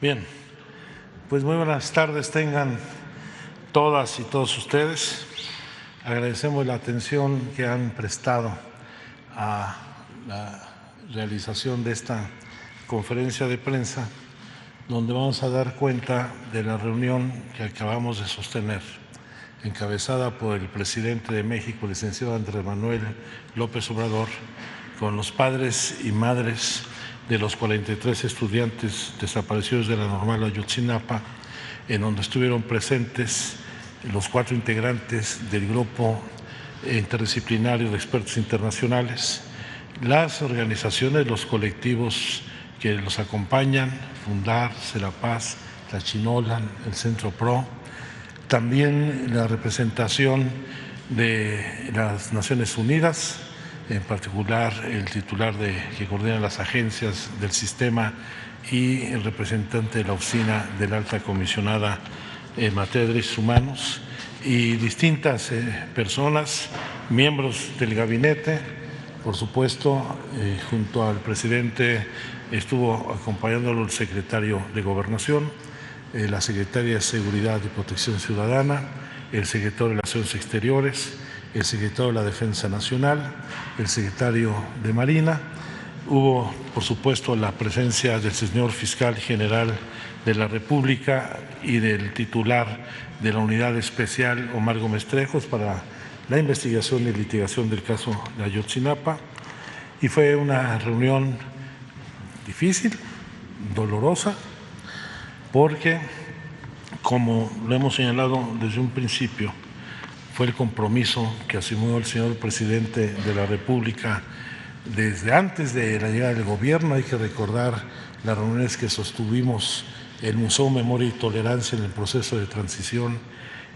Bien, pues muy buenas tardes tengan todas y todos ustedes. Agradecemos la atención que han prestado a la realización de esta conferencia de prensa, donde vamos a dar cuenta de la reunión que acabamos de sostener, encabezada por el presidente de México, licenciado Andrés Manuel López Obrador, con los padres y madres de los 43 estudiantes desaparecidos de la Normal Ayotzinapa, en donde estuvieron presentes los 4 integrantes del grupo interdisciplinario de expertos internacionales, las organizaciones, los colectivos que los acompañan, Fundar, Serapaz, Tlachinolan, el Centro PRO, también la representación de las Naciones Unidas, en particular el titular que coordina las agencias del sistema y el representante de la oficina de la alta comisionada en materia de derechos humanos y distintas personas, miembros del gabinete. Por supuesto, junto al presidente estuvo acompañándolo el secretario de Gobernación, la secretaria de Seguridad y Protección Ciudadana, el secretario de Relaciones Exteriores, el secretario de la Defensa Nacional, el secretario de Marina. Hubo, por supuesto, la presencia del señor fiscal general de la República y del titular de la Unidad Especial, Omar Gómez Trejos, para la investigación y litigación del caso de Ayotzinapa. Y fue una reunión difícil, dolorosa, porque, como lo hemos señalado desde un principio, fue el compromiso que asumió el señor presidente de la República desde antes de la llegada del gobierno. Hay que recordar las reuniones que sostuvimos en el Museo Memoria y Tolerancia en el proceso de transición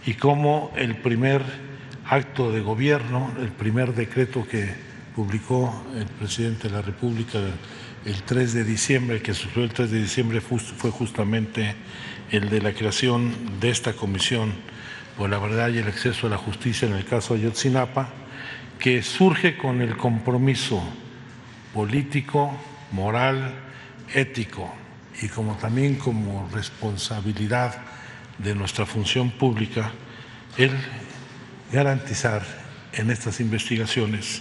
y cómo el primer acto de gobierno, el primer decreto que publicó el presidente de la República el 3 de diciembre, que surgió el 3 de diciembre, fue justamente el de la creación de esta comisión por la verdad y el acceso a la justicia en el caso de Ayotzinapa, que surge con el compromiso político, moral, ético y también como responsabilidad de nuestra función pública el garantizar en estas investigaciones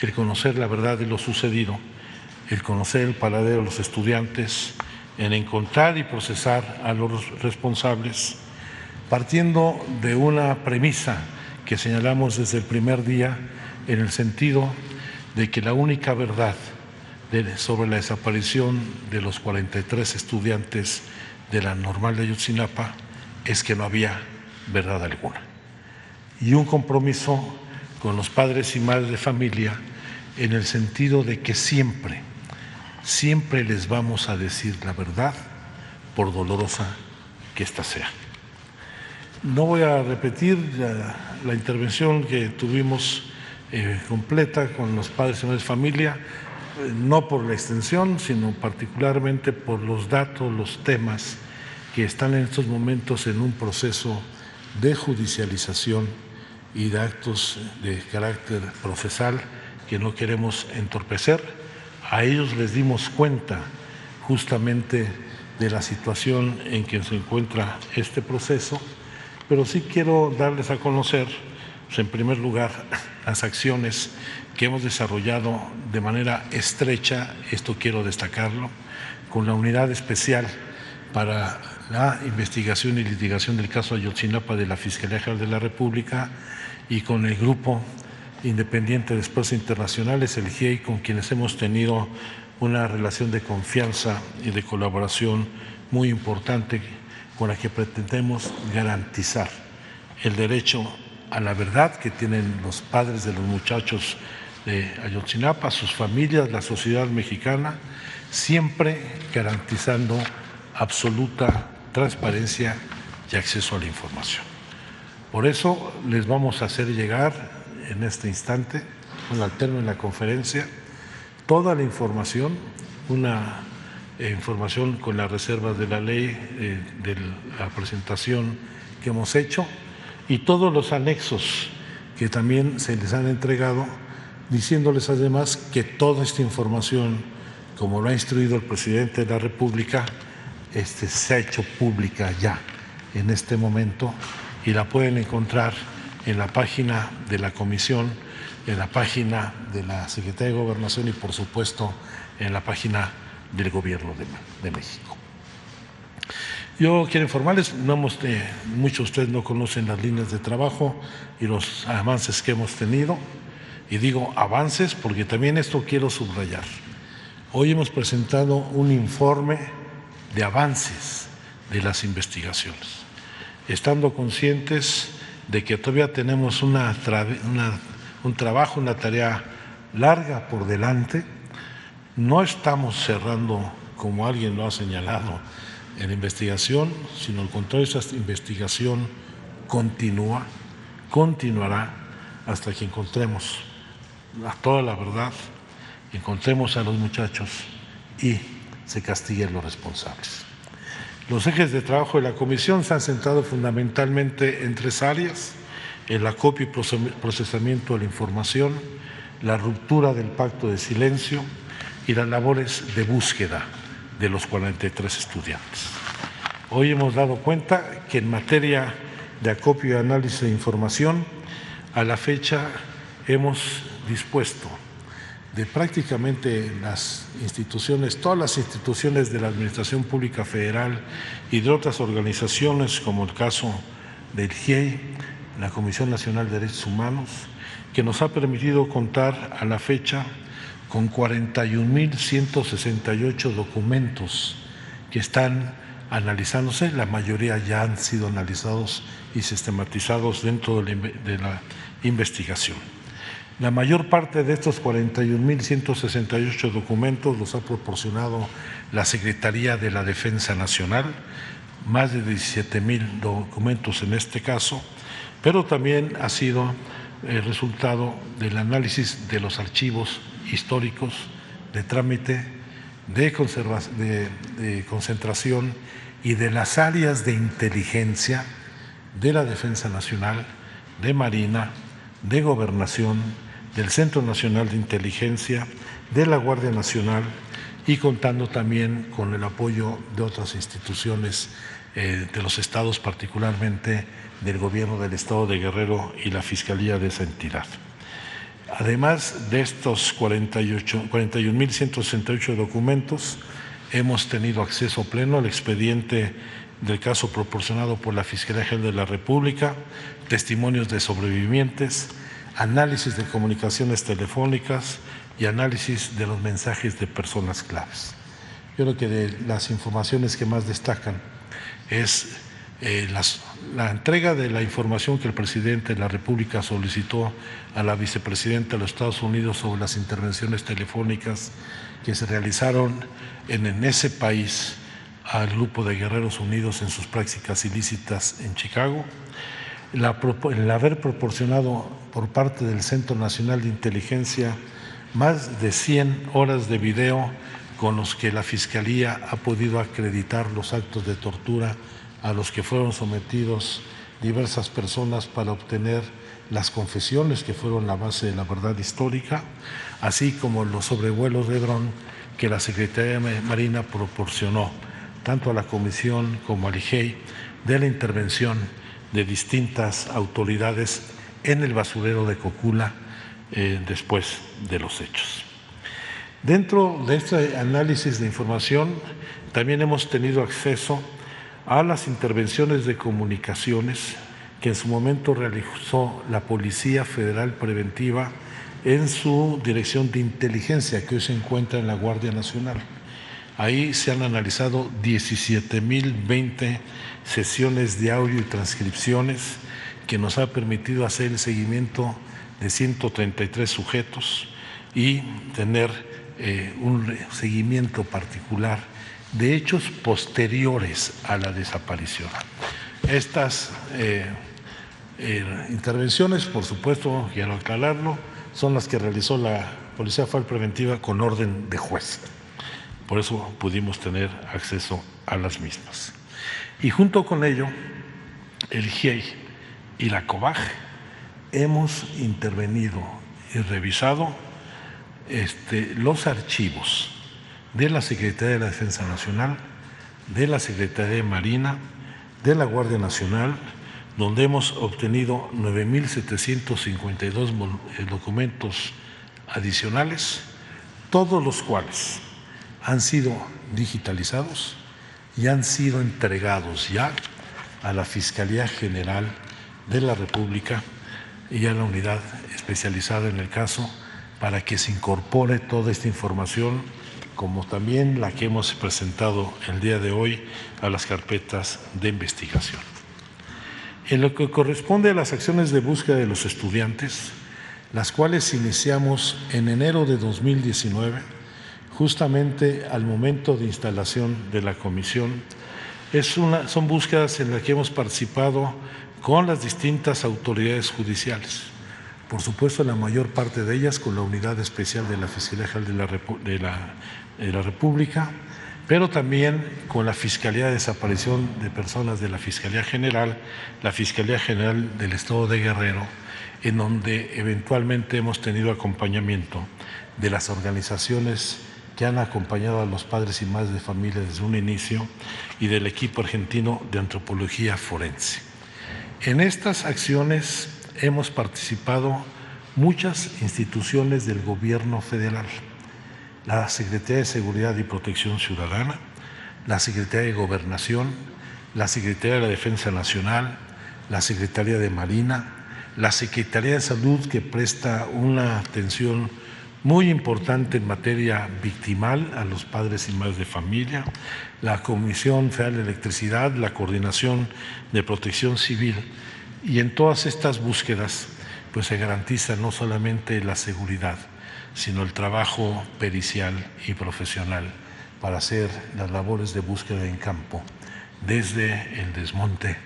el conocer la verdad de lo sucedido, el conocer el paradero de los estudiantes, en encontrar y procesar a los responsables, partiendo de una premisa que señalamos desde el primer día, en el sentido de que la única verdad sobre la desaparición de los 43 estudiantes de la Normal de Ayotzinapa es que no había verdad alguna. Y un compromiso con los padres y madres de familia en el sentido de que siempre les vamos a decir la verdad, por dolorosa que ésta sea. No voy a repetir la intervención que tuvimos completa con los padres y madres de familia, no por la extensión, sino particularmente por los datos, los temas que están en estos momentos en un proceso de judicialización y de actos de carácter procesal que no queremos entorpecer. A ellos les dimos cuenta justamente de la situación en que se encuentra este proceso, pero sí quiero darles a conocer, en primer lugar, las acciones que hemos desarrollado de manera estrecha, esto quiero destacarlo, con la Unidad Especial para la Investigación y Litigación del caso Ayotzinapa de la Fiscalía General de la República y con el Grupo Independiente de Expertos Internacionales, el GIEI, con quienes hemos tenido una relación de confianza y de colaboración muy importante, con la que pretendemos garantizar el derecho a la verdad que tienen los padres de los muchachos de Ayotzinapa, sus familias, la sociedad mexicana, siempre garantizando absoluta transparencia y acceso a la información. Por eso les vamos a hacer llegar en este instante, al término de la conferencia, toda la información, una información con las reservas de la ley, de la presentación que hemos hecho y todos los anexos que también se les han entregado, diciéndoles además que toda esta información, como lo ha instruido el presidente de la República, se ha hecho pública ya en este momento y la pueden encontrar en la página de la Comisión, en la página de la Secretaría de Gobernación y, por supuesto, en la página del Gobierno de México. Yo quiero informarles, muchos de ustedes no conocen las líneas de trabajo y los avances que hemos tenido, y digo avances porque también esto quiero subrayar. Hoy hemos presentado un informe de avances de las investigaciones, estando conscientes de que todavía tenemos un trabajo, una tarea larga por delante. No estamos cerrando, como alguien lo ha señalado, en la investigación, sino al contrario, esta investigación continuará hasta que encontremos toda la verdad, encontremos a los muchachos y se castiguen los responsables. Los ejes de trabajo de la Comisión se han centrado fundamentalmente en 3 áreas: el acopio y procesamiento de la información, la ruptura del pacto de silencio y las labores de búsqueda de los 43 estudiantes. Hoy hemos dado cuenta que en materia de acopio y análisis de información, a la fecha hemos dispuesto de prácticamente las instituciones, todas las instituciones de la Administración Pública Federal y de otras organizaciones, como el caso del GIEI, la Comisión Nacional de Derechos Humanos, que nos ha permitido contar a la fecha con 41.168 documentos que están analizándose. La mayoría ya han sido analizados y sistematizados dentro de la investigación. La mayor parte de estos 41.168 documentos los ha proporcionado la Secretaría de la Defensa Nacional, más de 17,000 documentos en este caso, pero también ha sido el resultado del análisis de los archivos históricos de trámite, de concentración y de las áreas de inteligencia de la Defensa Nacional, de Marina, de Gobernación, del Centro Nacional de Inteligencia, de la Guardia Nacional y contando también con el apoyo de otras instituciones de los estados, particularmente del Gobierno del Estado de Guerrero y la Fiscalía de esa entidad. Además de estos 41.168 documentos, hemos tenido acceso pleno al expediente del caso proporcionado por la Fiscalía General de la República, testimonios de sobrevivientes, análisis de comunicaciones telefónicas y análisis de los mensajes de personas claves. Yo creo que de las informaciones que más destacan es la entrega de la información que el presidente de la República solicitó a la vicepresidenta de los Estados Unidos sobre las intervenciones telefónicas que se realizaron en ese país al grupo de Guerreros Unidos en sus prácticas ilícitas en Chicago, el haber proporcionado por parte del Centro Nacional de Inteligencia más de 100 horas de video con los que la Fiscalía ha podido acreditar los actos de tortura a los que fueron sometidos diversas personas para obtener las confesiones que fueron la base de la verdad histórica, así como los sobrevuelos de dron que la Secretaría de Marina proporcionó tanto a la Comisión como al IGEI de la intervención de distintas autoridades en el basurero de Cocula después de los hechos. Dentro de este análisis de información también hemos tenido acceso a las intervenciones de comunicaciones que en su momento realizó la Policía Federal Preventiva en su Dirección de Inteligencia, que hoy se encuentra en la Guardia Nacional. Ahí se han analizado 17,020 sesiones de audio y transcripciones que nos ha permitido hacer el seguimiento de 133 sujetos y tener un seguimiento particular de hechos posteriores a la desaparición. Estas intervenciones, por supuesto, quiero aclararlo, son las que realizó la Policía Federal Preventiva con orden de juez. Por eso pudimos tener acceso a las mismas. Y junto con ello, el GIEI y la COBAG hemos intervenido y revisado los archivos de la Secretaría de la Defensa Nacional, de la Secretaría de Marina, de la Guardia Nacional, donde hemos obtenido 9,752 documentos adicionales, todos los cuales han sido digitalizados y han sido entregados ya a la Fiscalía General de la República y a la unidad especializada en el caso para que se incorpore toda esta información, como también la que hemos presentado el día de hoy a las carpetas de investigación. En lo que corresponde a las acciones de búsqueda de los estudiantes, las cuales iniciamos en enero de 2019, justamente al momento de instalación de la comisión, son búsquedas en las que hemos participado con las distintas autoridades judiciales. Por supuesto, la mayor parte de ellas con la Unidad Especial de la Fiscalía General de la República, pero también con la Fiscalía de Desaparición de Personas de la Fiscalía General, la Fiscalía General del Estado de Guerrero, en donde eventualmente hemos tenido acompañamiento de las organizaciones que han acompañado a los padres y madres de familia desde un inicio y del equipo argentino de antropología forense. En estas acciones hemos participado muchas instituciones del gobierno federal, la Secretaría de Seguridad y Protección Ciudadana, la Secretaría de Gobernación, la Secretaría de la Defensa Nacional, la Secretaría de Marina, la Secretaría de Salud, que presta una atención muy importante en materia victimal a los padres y madres de familia, la Comisión Federal de Electricidad, la Coordinación de Protección Civil, y en todas estas búsquedas pues se garantiza no solamente la seguridad, sino el trabajo pericial y profesional para hacer las labores de búsqueda en campo, desde el desmonte,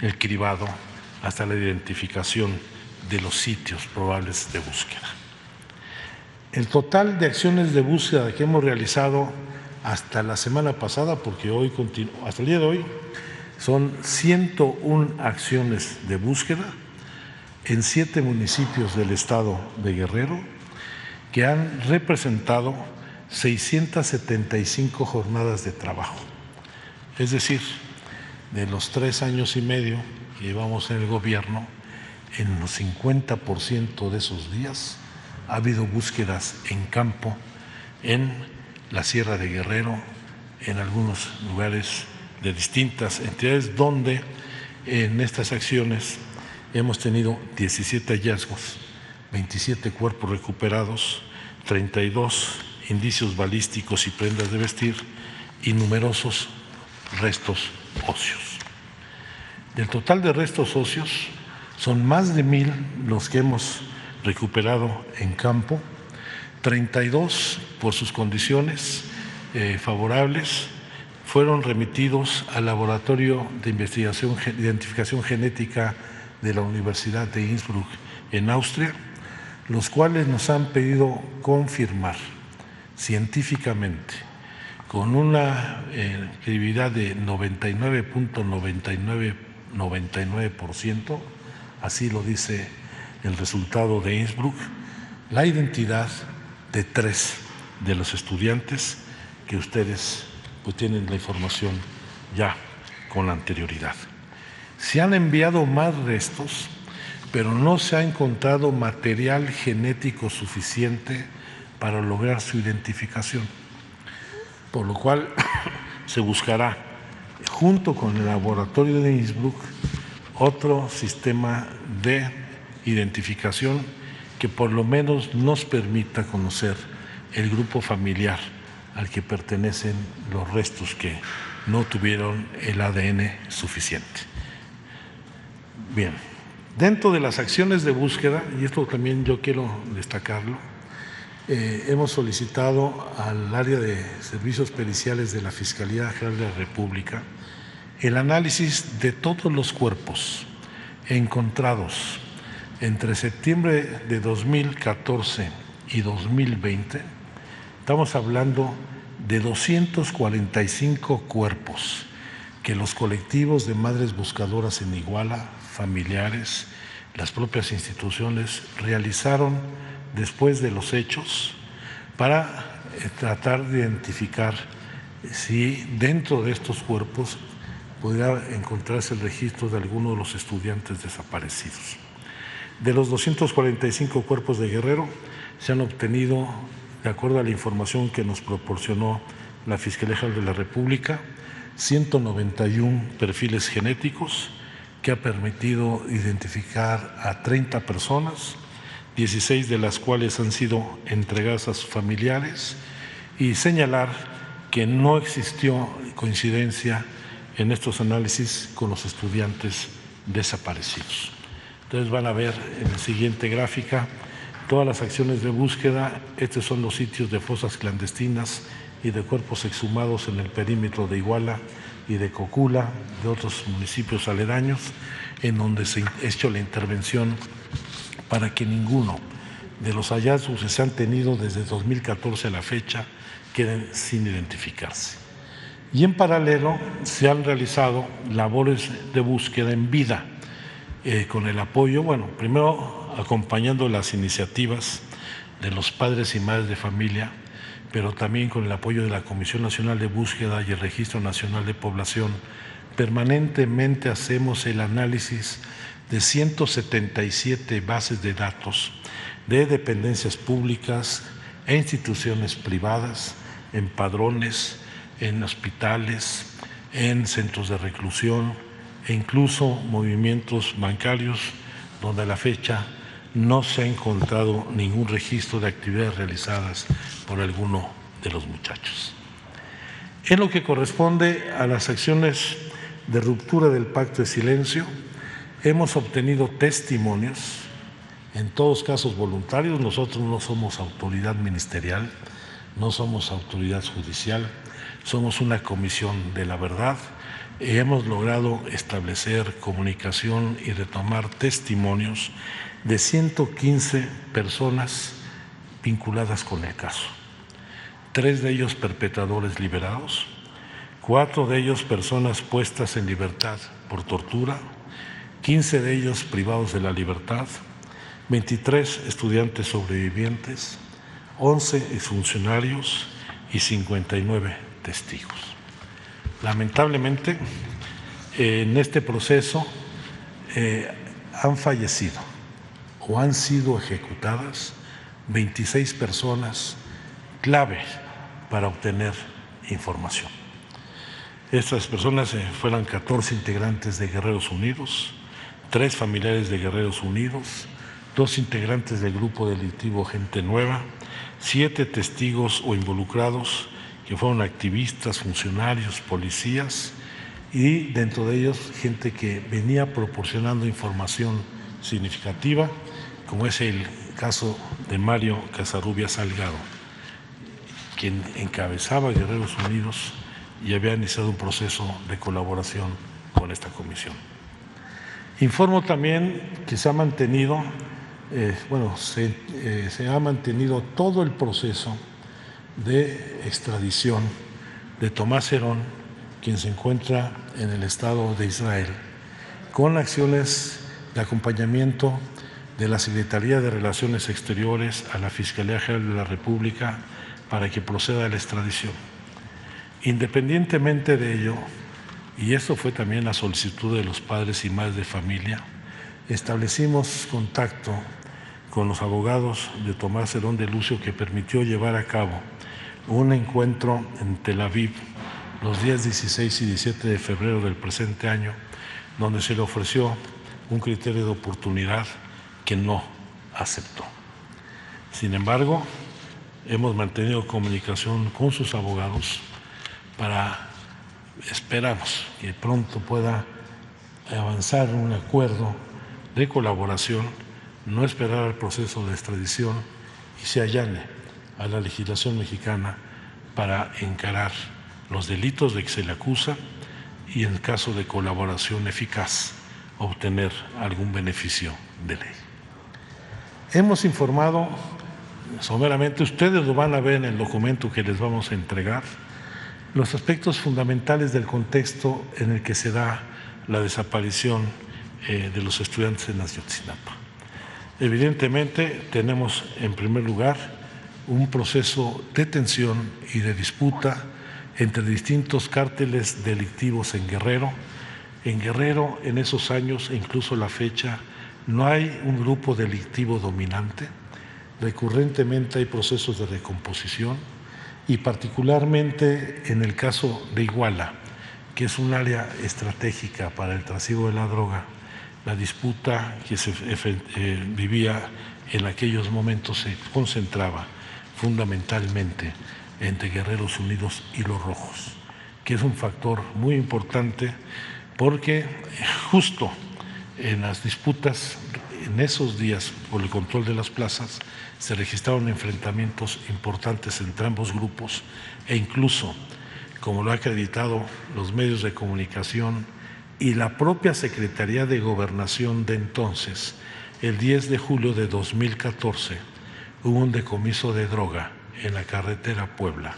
el cribado, hasta la identificación de los sitios probables de búsqueda. El total de acciones de búsqueda que hemos realizado hasta la semana pasada, porque hoy hasta el día de hoy, son 101 acciones de búsqueda en 7 municipios del estado de Guerrero, que han representado 675 jornadas de trabajo. Es decir, de los 3 años y medio que llevamos en el gobierno, en los 50% de esos días ha habido búsquedas en campo, en la Sierra de Guerrero, en algunos lugares de distintas entidades, donde en estas acciones hemos tenido 17 hallazgos, 27 cuerpos recuperados, 32 indicios balísticos y prendas de vestir y numerosos restos óseos. Del total de restos óseos, son más de 1,000 los que hemos recuperado en campo, 32 por sus condiciones favorables fueron remitidos al Laboratorio de Identificación Genética de la Universidad de Innsbruck en Austria, los cuales nos han pedido confirmar científicamente con una credibilidad de 99.99%, así lo dice el resultado de Innsbruck, la identidad de 3 de los estudiantes que ustedes pues tienen la información ya con anterioridad. Se han enviado más restos, pero no se ha encontrado material genético suficiente para lograr su identificación, por lo cual se buscará, junto con el laboratorio de Innsbruck, otro sistema de identificación que por lo menos nos permita conocer el grupo familiar al que pertenecen los restos que no tuvieron el ADN suficiente. Bien, dentro de las acciones de búsqueda, y esto también yo quiero destacarlo, hemos solicitado al área de servicios periciales de la Fiscalía General de la República el análisis de todos los cuerpos encontrados entre septiembre de 2014 y 2020. Estamos hablando de 245 cuerpos que los colectivos de madres buscadoras en Iguala, familiares, las propias instituciones realizaron después de los hechos para tratar de identificar si dentro de estos cuerpos podría encontrarse el registro de alguno de los estudiantes desaparecidos. De los 245 cuerpos de Guerrero, se han obtenido, de acuerdo a la información que nos proporcionó la Fiscalía General de la República, 191 perfiles genéticos que ha permitido identificar a 30 personas, 16 de las cuales han sido entregadas a sus familiares, y señalar que no existió coincidencia en estos análisis con los estudiantes desaparecidos. Entonces van a ver en la siguiente gráfica todas las acciones de búsqueda. Estos son los sitios de fosas clandestinas y de cuerpos exhumados en el perímetro de Iguala y de Cocula, de otros municipios aledaños, en donde se ha hecho la intervención para que ninguno de los hallazgos que se han tenido desde 2014 a la fecha queden sin identificarse. Y en paralelo se han realizado labores de búsqueda en vida, con el apoyo, primero acompañando las iniciativas de los padres y madres de familia, pero también con el apoyo de la Comisión Nacional de Búsqueda y el Registro Nacional de Población. Permanentemente hacemos el análisis de 177 bases de datos de dependencias públicas e instituciones privadas, en padrones, en hospitales, en centros de reclusión e incluso movimientos bancarios, donde a la fecha no se ha encontrado ningún registro de actividades realizadas por alguno de los muchachos. En lo que corresponde a las acciones de ruptura del pacto de silencio, hemos obtenido testimonios, en todos casos voluntarios. Nosotros no somos autoridad ministerial, no somos autoridad judicial, somos una comisión de la verdad, y hemos logrado establecer comunicación y retomar testimonios de 115 personas vinculadas con el caso. 3 de ellos perpetradores liberados, 4 de ellos personas puestas en libertad por tortura, 15 de ellos privados de la libertad, 23 estudiantes sobrevivientes, 11 exfuncionarios y 59 testigos. Lamentablemente, en este proceso han fallecido o han sido ejecutadas 26 personas clave para obtener información. Estas personas fueron 14 integrantes de Guerreros Unidos, 3 familiares de Guerreros Unidos, 2 integrantes del grupo delictivo Gente Nueva, 7 testigos o involucrados que fueron activistas, funcionarios, policías, y dentro de ellos gente que venía proporcionando información significativa, como es el caso de Mario Casarrubias Salgado, quien encabezaba Guerreros Unidos y había iniciado un proceso de colaboración con esta comisión. Informo también que se ha mantenido, se ha mantenido todo el proceso de extradición de Tomás Herón, quien se encuentra en el Estado de Israel, con acciones de acompañamiento de la Secretaría de Relaciones Exteriores a la Fiscalía General de la República para que proceda a la extradición. Independientemente de ello, y esto fue también la solicitud de los padres y madres de familia, establecimos contacto con los abogados de Tomás Herón de Lucio, que permitió llevar a cabo un encuentro en Tel Aviv los días 16 y 17 de febrero del presente año, donde se le ofreció un criterio de oportunidad que no aceptó. Sin embargo, hemos mantenido comunicación con sus abogados esperamos que pronto pueda avanzar un acuerdo de colaboración, no esperar al proceso de extradición y se allane a la legislación mexicana para encarar los delitos de que se le acusa y, en caso de colaboración eficaz, obtener algún beneficio de ley. Hemos informado someramente, ustedes lo van a ver en el documento que les vamos a entregar, los aspectos fundamentales del contexto en el que se da la desaparición de los estudiantes en Ayotzinapa. Evidentemente, tenemos en primer lugar un proceso de tensión y de disputa entre distintos cárteles delictivos en Guerrero. En Guerrero, en esos años e incluso la fecha, no hay un grupo delictivo dominante. Recurrentemente hay procesos de recomposición y particularmente en el caso de Iguala, que es un área estratégica para el trasiego de la droga, la disputa que se vivía en aquellos momentos se concentraba fundamentalmente entre Guerreros Unidos y Los Rojos, que es un factor muy importante porque justo en las disputas, en esos días, por el control de las plazas, se registraron enfrentamientos importantes entre ambos grupos e incluso, como lo ha acreditado los medios de comunicación y la propia Secretaría de Gobernación de entonces, el 10 de julio de 2014 hubo un decomiso de droga en la carretera Puebla,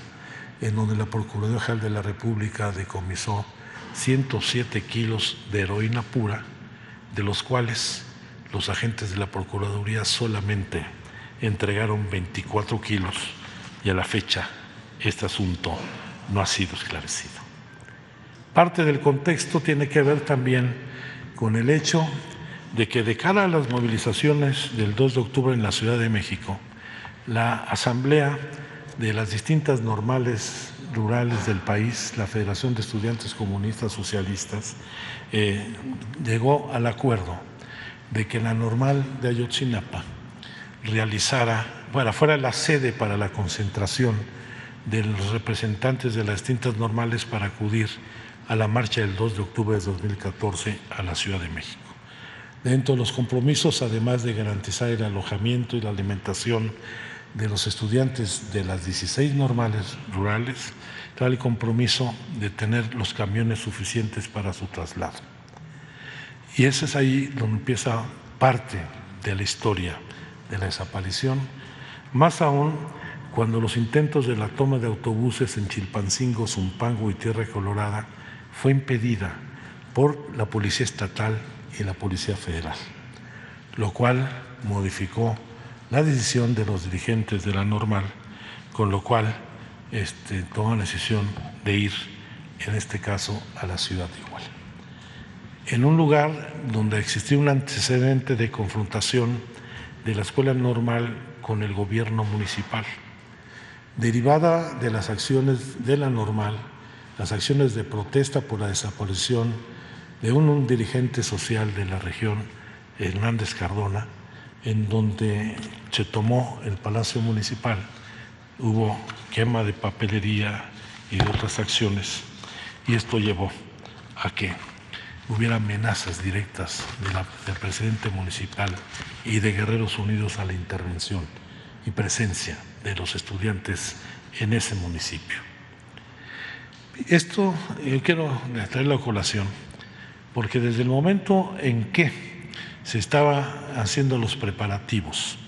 en donde la Procuraduría General de la República decomisó 107 kilos de heroína pura, de los cuales los agentes de la Procuraduría solamente entregaron 24 kilos y a la fecha este asunto no ha sido esclarecido. Parte del contexto tiene que ver también con el hecho de que de cara a las movilizaciones del 2 de octubre en la Ciudad de México, la asamblea de las distintas normales rurales del país, la Federación de Estudiantes Comunistas Socialistas, llegó al acuerdo de que la normal de Ayotzinapa fuera la sede para la concentración de los representantes de las distintas normales para acudir a la marcha del 2 de octubre de 2014 a la Ciudad de México. Dentro de los compromisos, además de garantizar el alojamiento y la alimentación de los estudiantes de las 16 normales rurales, trae el compromiso de tener los camiones suficientes para su traslado. Y ese es ahí donde empieza parte de la historia de la desaparición, más aún cuando los intentos de la toma de autobuses en Chilpancingo, Zumpango y Tierra Colorada fue impedida por la Policía Estatal y la Policía Federal, lo cual modificó la decisión de los dirigentes de la normal, con lo cual toman la decisión de ir, en este caso, a la ciudad de Iguala. En un lugar donde existía un antecedente de confrontación de la escuela normal con el gobierno municipal, derivada de las acciones de la normal, las acciones de protesta por la desaparición de un dirigente social de la región, Hernández Cardona, en donde se tomó el Palacio Municipal, hubo quema de papelería y de otras acciones, y esto llevó a que hubiera amenazas directas del presidente municipal y de Guerreros Unidos a la intervención y presencia de los estudiantes en ese municipio. Esto yo quiero traerlo a colación, porque desde el momento en que se estaba haciendo los preparativos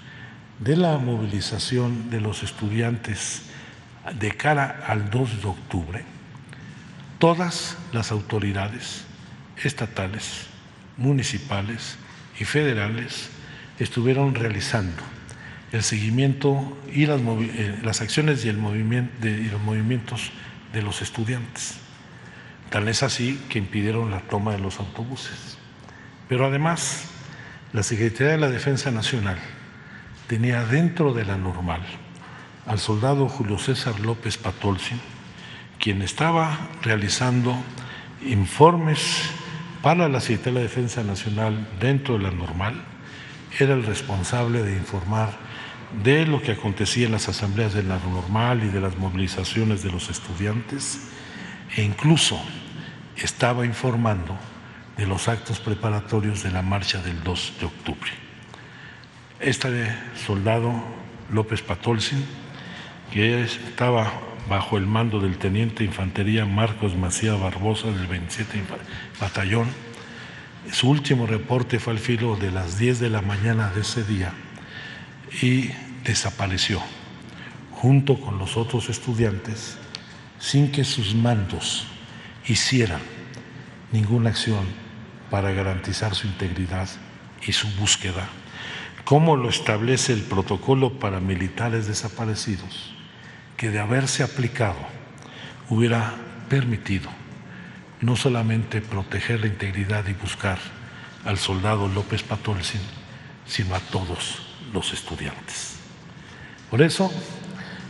de la movilización de los estudiantes de cara al 2 de octubre, todas las autoridades estatales, municipales y federales estuvieron realizando el seguimiento y las acciones y los movimientos de los estudiantes. Tal es así que impidieron la toma de los autobuses. Pero además, la Secretaría de la Defensa Nacional tenía dentro de la normal al soldado Julio César López Patolzin, quien estaba realizando informes para la Secretaría de la Defensa Nacional dentro de la normal, era el responsable de informar de lo que acontecía en las asambleas de la normal y de las movilizaciones de los estudiantes, e incluso estaba informando de los actos preparatorios de la marcha del 2 de octubre. Este soldado López Patolzin, que estaba bajo el mando del teniente de infantería Marcos Macía Barbosa del 27 Batallón, su último reporte fue al filo de las 10 de la mañana de ese día y desapareció junto con los otros estudiantes sin que sus mandos hicieran ninguna acción para garantizar su integridad y su búsqueda, como lo establece el protocolo para militares desaparecidos, que de haberse aplicado hubiera permitido no solamente proteger la integridad y buscar al soldado López Patolzin, sino a todos los estudiantes. Por eso,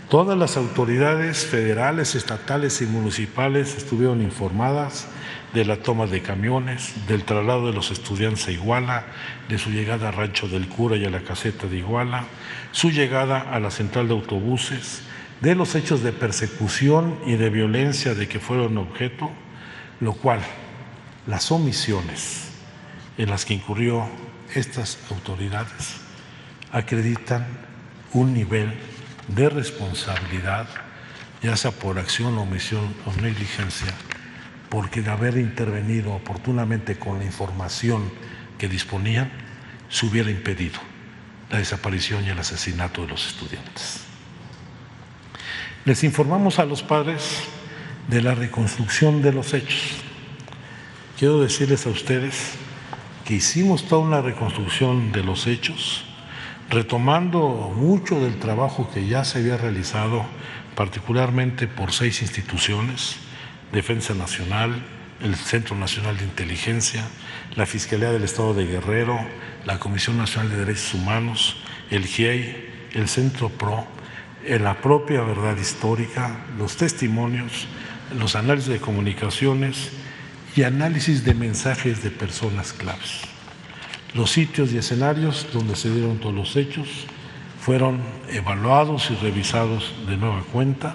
todas las autoridades federales, estatales y municipales estuvieron informadas de la toma de camiones, del traslado de los estudiantes a Iguala, de su llegada a Rancho del Cura y a la caseta de Iguala, su llegada a la central de autobuses, de los hechos de persecución y de violencia de que fueron objeto, lo cual las omisiones en las que incurrió estas autoridades acreditan un nivel de responsabilidad, ya sea por acción, omisión o negligencia, porque de haber intervenido oportunamente con la información que disponían, se hubiera impedido la desaparición y el asesinato de los estudiantes. Les informamos a los padres de la reconstrucción de los hechos. Quiero decirles a ustedes que hicimos toda una reconstrucción de los hechos, retomando mucho del trabajo que ya se había realizado, particularmente por 6 instituciones: Defensa Nacional, el Centro Nacional de Inteligencia, la Fiscalía del Estado de Guerrero, la Comisión Nacional de Derechos Humanos, el GIEI, el Centro PRO, la propia verdad histórica, los testimonios, los análisis de comunicaciones y análisis de mensajes de personas claves. Los sitios y escenarios donde se dieron todos los hechos fueron evaluados y revisados de nueva cuenta,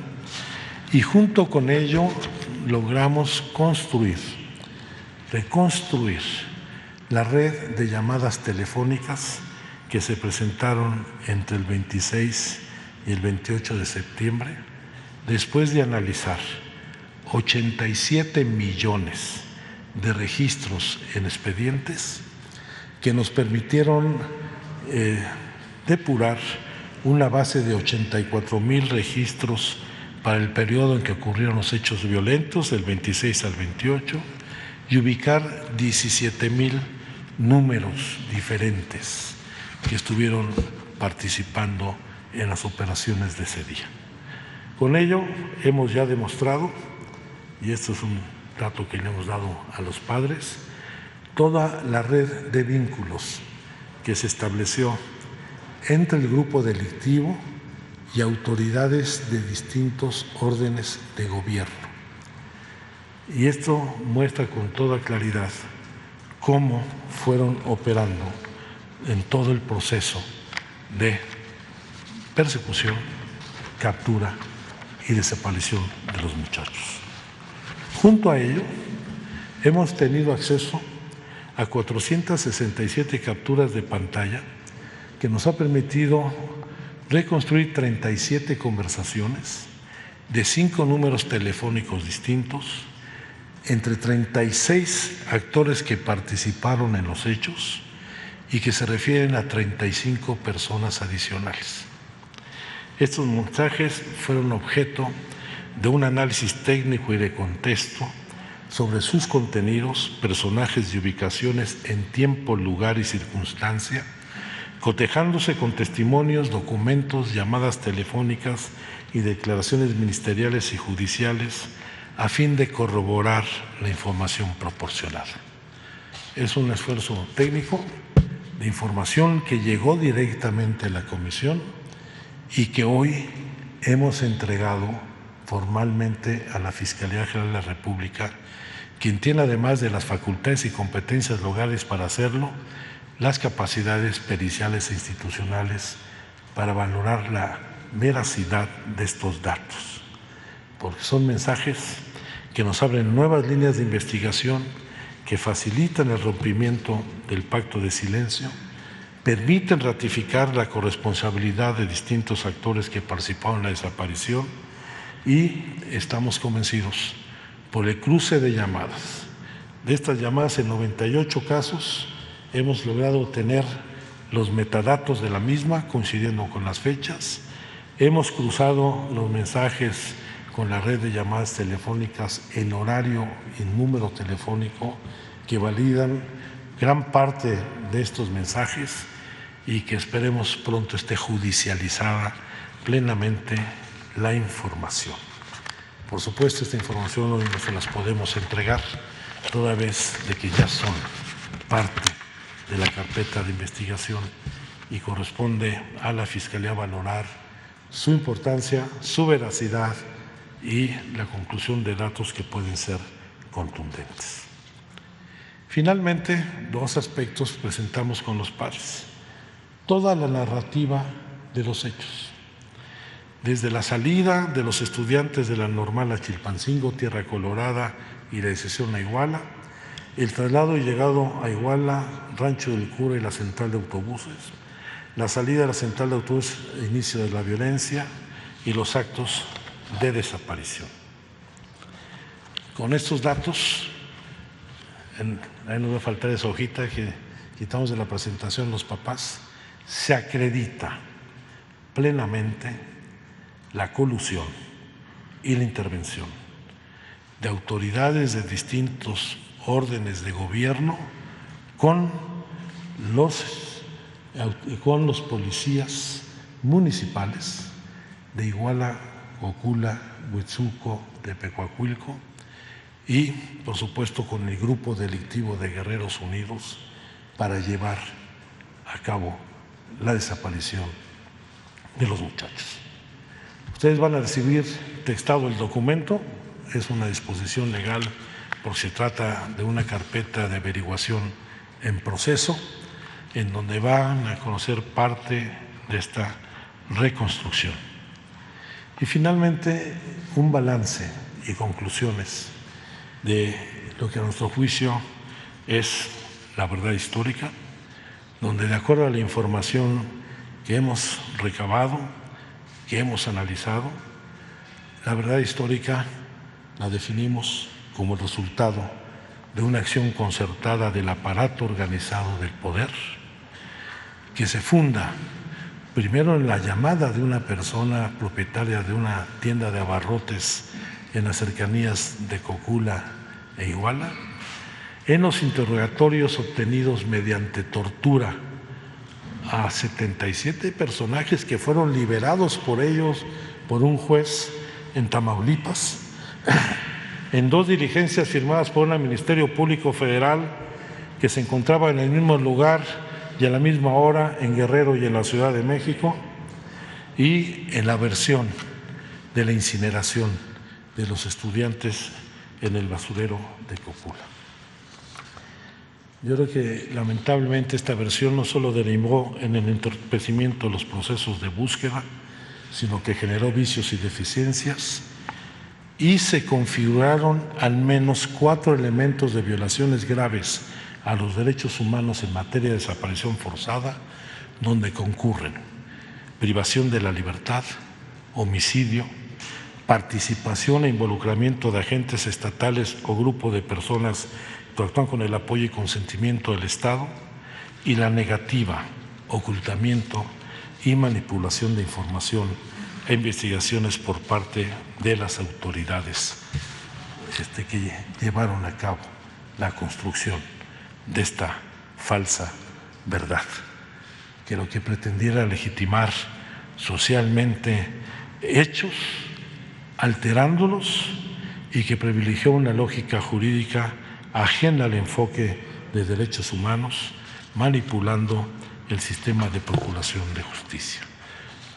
y junto con ello logramos reconstruir la red de llamadas telefónicas que se presentaron entre el 26 y el 28 de septiembre, después de analizar 87 millones de registros en expedientes que nos permitieron depurar una base de 84,000 registros para el periodo en que ocurrieron los hechos violentos, del 26 al 28, y ubicar 17,000 números diferentes que estuvieron participando en las operaciones de ese día. Con ello hemos ya demostrado, y esto es un dato que le hemos dado a los padres, toda la red de vínculos que se estableció entre el grupo delictivo y autoridades de distintos órdenes de gobierno. Y esto muestra con toda claridad cómo fueron operando en todo el proceso de persecución, captura y desaparición de los muchachos. Junto a ello, hemos tenido acceso a 467 capturas de pantalla que nos ha permitido reconstruir 37 conversaciones de 5 números telefónicos distintos entre 36 actores que participaron en los hechos y que se refieren a 35 personas adicionales. Estos mensajes fueron objeto de un análisis técnico y de contexto sobre sus contenidos, personajes y ubicaciones en tiempo, lugar y circunstancia, cotejándose con testimonios, documentos, llamadas telefónicas y declaraciones ministeriales y judiciales a fin de corroborar la información proporcionada. Es un esfuerzo técnico de información que llegó directamente a la comisión y que hoy hemos entregado formalmente a la Fiscalía General de la República, quien tiene, además de las facultades y competencias legales para hacerlo, las capacidades periciales e institucionales para valorar la veracidad de estos datos, porque son mensajes que nos abren nuevas líneas de investigación, que facilitan el rompimiento del pacto de silencio, permiten ratificar la corresponsabilidad de distintos actores que participaron en la desaparición, y estamos convencidos por el cruce de llamadas. De estas llamadas, en 98 casos, hemos logrado obtener los metadatos de la misma, coincidiendo con las fechas. Hemos cruzado los mensajes con la red de llamadas telefónicas en horario y número telefónico que validan gran parte de estos mensajes y que esperemos pronto esté judicializada plenamente la información. Por supuesto, esta información hoy no se las podemos entregar, toda vez de que ya son parte de la carpeta de investigación y corresponde a la Fiscalía valorar su importancia, su veracidad y la conclusión de datos que pueden ser contundentes. Finalmente, dos aspectos presentamos con los pares. Toda la narrativa de los hechos, desde la salida de los estudiantes de la normal a Chilpancingo, Tierra Colorada y la decisión a Iguala, el traslado y llegado a Iguala, Rancho del Cura y la central de autobuses, la salida de la central de autobuses, inicio de la violencia y los actos de desaparición. Con estos datos, ahí nos va a faltar esa hojita que quitamos de la presentación los papás, se acredita plenamente la colusión y la intervención de autoridades de distintos órdenes de gobierno con los policías municipales de Iguala, Cocula, Huitzuco, Tepecuacuilco y, por supuesto, con el grupo delictivo de Guerreros Unidos para llevar a cabo la desaparición de los muchachos. Ustedes van a recibir textado el documento, es una disposición legal porque se trata de una carpeta de averiguación en proceso, en donde van a conocer parte de esta reconstrucción. Y finalmente, un balance y conclusiones de lo que a nuestro juicio es la verdad histórica, donde de acuerdo a la información que hemos recabado, que hemos analizado, la verdad histórica la definimos como el resultado de una acción concertada del aparato organizado del poder, que se funda primero en la llamada de una persona propietaria de una tienda de abarrotes en las cercanías de Cocula e Iguala, en los interrogatorios obtenidos mediante tortura a 77 personajes que fueron liberados por ellos por un juez en Tamaulipas, en dos diligencias firmadas por el Ministerio Público Federal que se encontraba en el mismo lugar y a la misma hora en Guerrero y en la Ciudad de México, y en la versión de la incineración de los estudiantes en el basurero de Cocula. Yo creo que lamentablemente esta versión no solo derivó en el entorpecimiento de los procesos de búsqueda, sino que generó vicios y deficiencias y se configuraron al menos 4 elementos de violaciones graves a los derechos humanos en materia de desaparición forzada, donde concurren privación de la libertad, homicidio, participación e involucramiento de agentes estatales o grupo de personas que actúan con el apoyo y consentimiento del Estado, y la negativa, ocultamiento y manipulación de información e investigaciones por parte de las autoridades que llevaron a cabo la construcción de esta falsa verdad, que lo que pretendiera legitimar socialmente hechos, alterándolos, y que privilegió una lógica jurídica ajena al enfoque de derechos humanos, manipulando el sistema de procuración de justicia.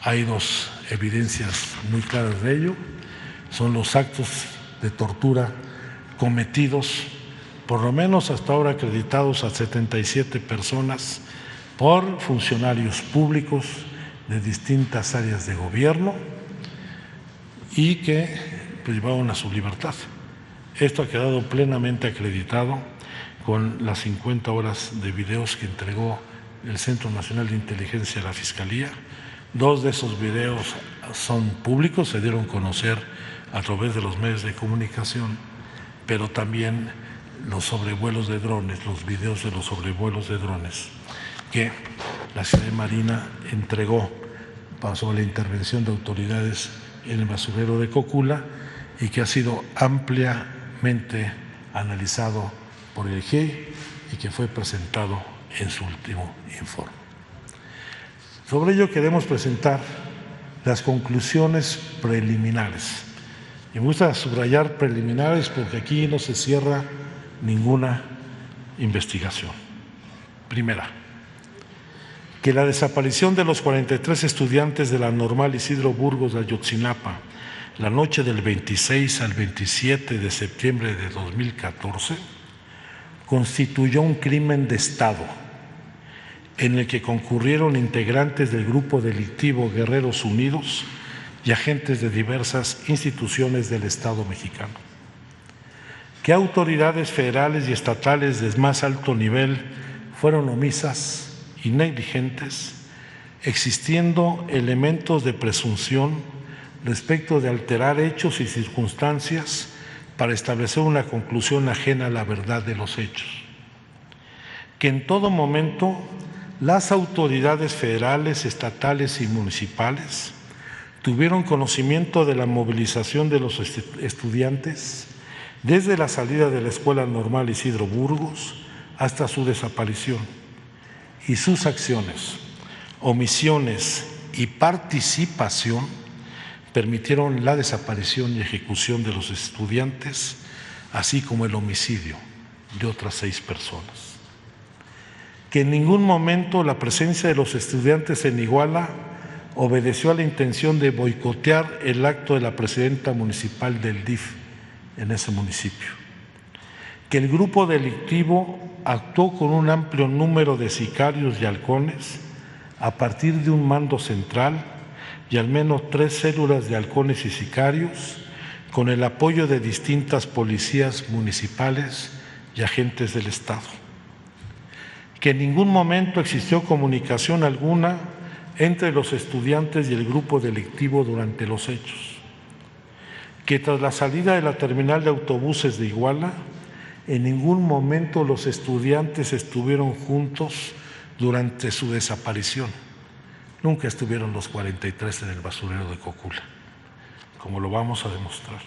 Hay dos evidencias muy claras de ello, son los actos de tortura cometidos, por lo menos hasta ahora acreditados a 77 personas por funcionarios públicos de distintas áreas de gobierno y que privaron a su libertad. Esto ha quedado plenamente acreditado con las 50 horas de videos que entregó el Centro Nacional de Inteligencia a la Fiscalía. 2 de esos videos son públicos, se dieron a conocer a través de los medios de comunicación, pero también los sobrevuelos de drones, los videos de los sobrevuelos de drones que la Ciudad de Marina entregó sobre la intervención de autoridades en el basurero de Cocula y que ha sido ampliamente analizado por el GIEI y que fue presentado en su último informe. Sobre ello queremos presentar las conclusiones preliminares Y me gusta subrayar preliminares porque aquí no se cierra ninguna investigación. Primera, que la desaparición de los 43 estudiantes de la Normal Isidro Burgos de Ayotzinapa la noche del 26 al 27 de septiembre de 2014 constituyó un crimen de Estado en el que concurrieron integrantes del grupo delictivo Guerreros Unidos y agentes de diversas instituciones del Estado mexicano. Que autoridades federales y estatales de más alto nivel fueron omisas y negligentes, existiendo elementos de presunción respecto de alterar hechos y circunstancias para establecer una conclusión ajena a la verdad de los hechos. Que en todo momento las autoridades federales, estatales y municipales tuvieron conocimiento de la movilización de los estudiantes desde la salida de la Escuela Normal Isidro Burgos hasta su desaparición, y sus acciones, omisiones y participación permitieron la desaparición y ejecución de los estudiantes, así como el homicidio de otras 6 personas. Que en ningún momento la presencia de los estudiantes en Iguala obedeció a la intención de boicotear el acto de la presidenta municipal del DIF en ese municipio. Que el grupo delictivo actuó con un amplio número de sicarios y halcones a partir de un mando central y al menos 3 células de halcones y sicarios con el apoyo de distintas policías municipales y agentes del Estado. Que en ningún momento existió comunicación alguna entre los estudiantes y el grupo delictivo durante los hechos. Que tras la salida de la terminal de autobuses de Iguala, en ningún momento los estudiantes estuvieron juntos durante su desaparición. Nunca estuvieron los 43 en el basurero de Cocula, como lo vamos a demostrar.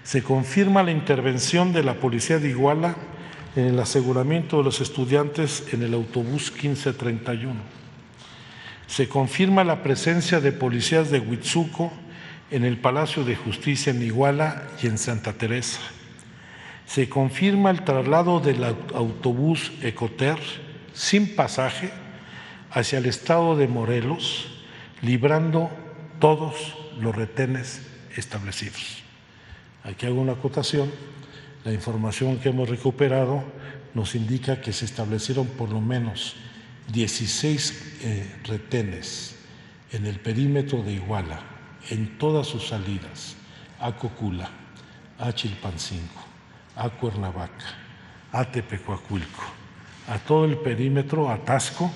Se confirma la intervención de la policía de Iguala en el aseguramiento de los estudiantes en el autobús 1531. Se confirma la presencia de policías de Huitzuco en el Palacio de Justicia en Iguala y en Santa Teresa. Se confirma el traslado del autobús Ecoter sin pasaje hacia el estado de Morelos, librando todos los retenes establecidos. Aquí hago una acotación. La información que hemos recuperado nos indica que se establecieron por lo menos 16 retenes en el perímetro de Iguala, en todas sus salidas, a Cocula, a Chilpancingo, a Cuernavaca, a Tepecuacuilco, a todo el perímetro, a Tasco,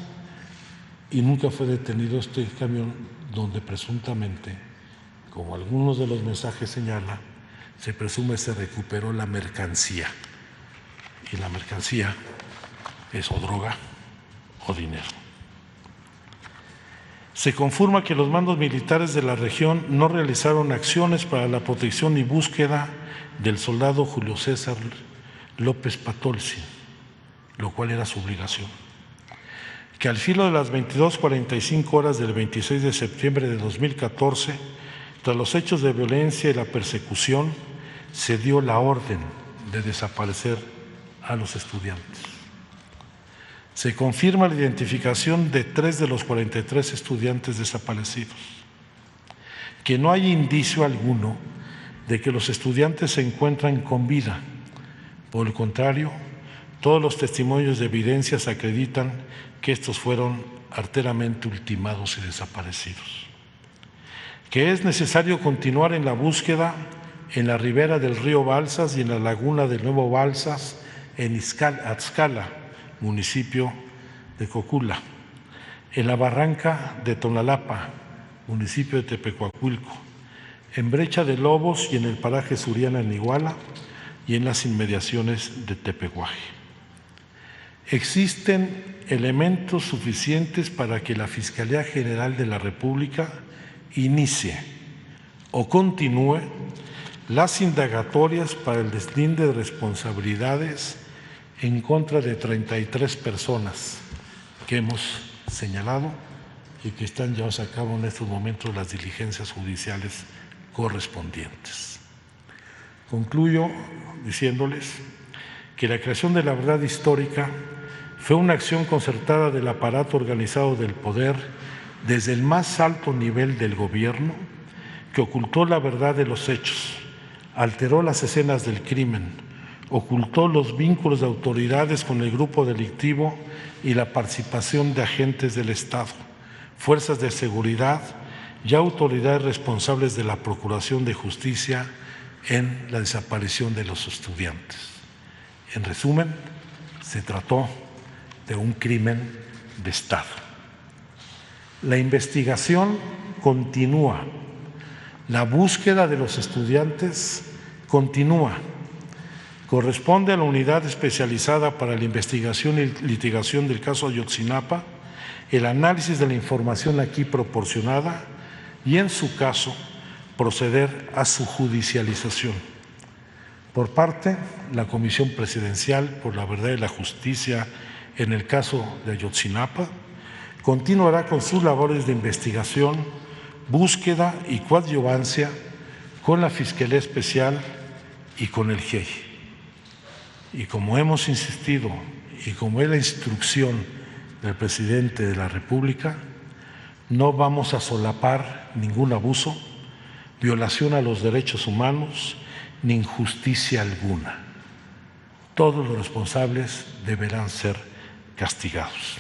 y nunca fue detenido este camión donde presuntamente, como algunos de los mensajes señalan, se presume se recuperó la mercancía, y la mercancía es o droga o dinero. Se confirma que los mandos militares de la región no realizaron acciones para la protección y búsqueda del soldado Julio César López Patolsi, lo cual era su obligación. Que al filo de las 22:45 horas del 26 de septiembre de 2014, tras los hechos de violencia y la persecución, se dio la orden de desaparecer a los estudiantes. Se confirma la identificación de 3 de los 43 estudiantes desaparecidos. Que no hay indicio alguno de que los estudiantes se encuentran con vida. Por el contrario, todos los testimonios de evidencias acreditan que estos fueron arteramente ultimados y desaparecidos. Que es necesario continuar en la búsqueda en la ribera del río Balsas y en la laguna del Nuevo Balsas, en Atzcala, municipio de Cocula, en la barranca de Tonalapa, municipio de Tepecuacuilco, en Brecha de Lobos y en el paraje Suriana en Iguala y en las inmediaciones de Tepehuaje. Existen elementos suficientes para que la Fiscalía General de la República inicie o continúe las indagatorias para el deslinde de responsabilidades en contra de 33 personas que hemos señalado y que están llevadas a cabo en estos momentos las diligencias judiciales correspondientes. Concluyo diciéndoles que la creación de la verdad histórica fue una acción concertada del aparato organizado del poder desde el más alto nivel del gobierno, que ocultó la verdad de los hechos, alteró las escenas del crimen, ocultó los vínculos de autoridades con el grupo delictivo y la participación de agentes del Estado, fuerzas de seguridad y autoridades responsables de la Procuración de Justicia en la desaparición de los estudiantes. En resumen, se trató de un crimen de Estado. La investigación continúa, la búsqueda de los estudiantes continúa. Corresponde a la Unidad Especializada para la Investigación y Litigación del caso Ayotzinapa el análisis de la información aquí proporcionada y, en su caso, proceder a su judicialización. Por parte de la Comisión Presidencial por la Verdad y la Justicia en el caso de Ayotzinapa, continuará con sus labores de investigación, búsqueda y coadyuvancia con la Fiscalía Especial y con el GIEI. Y como hemos insistido y como es la instrucción del presidente de la República, no vamos a solapar ningún abuso, violación a los derechos humanos ni injusticia alguna. Todos los responsables deberán ser castigados.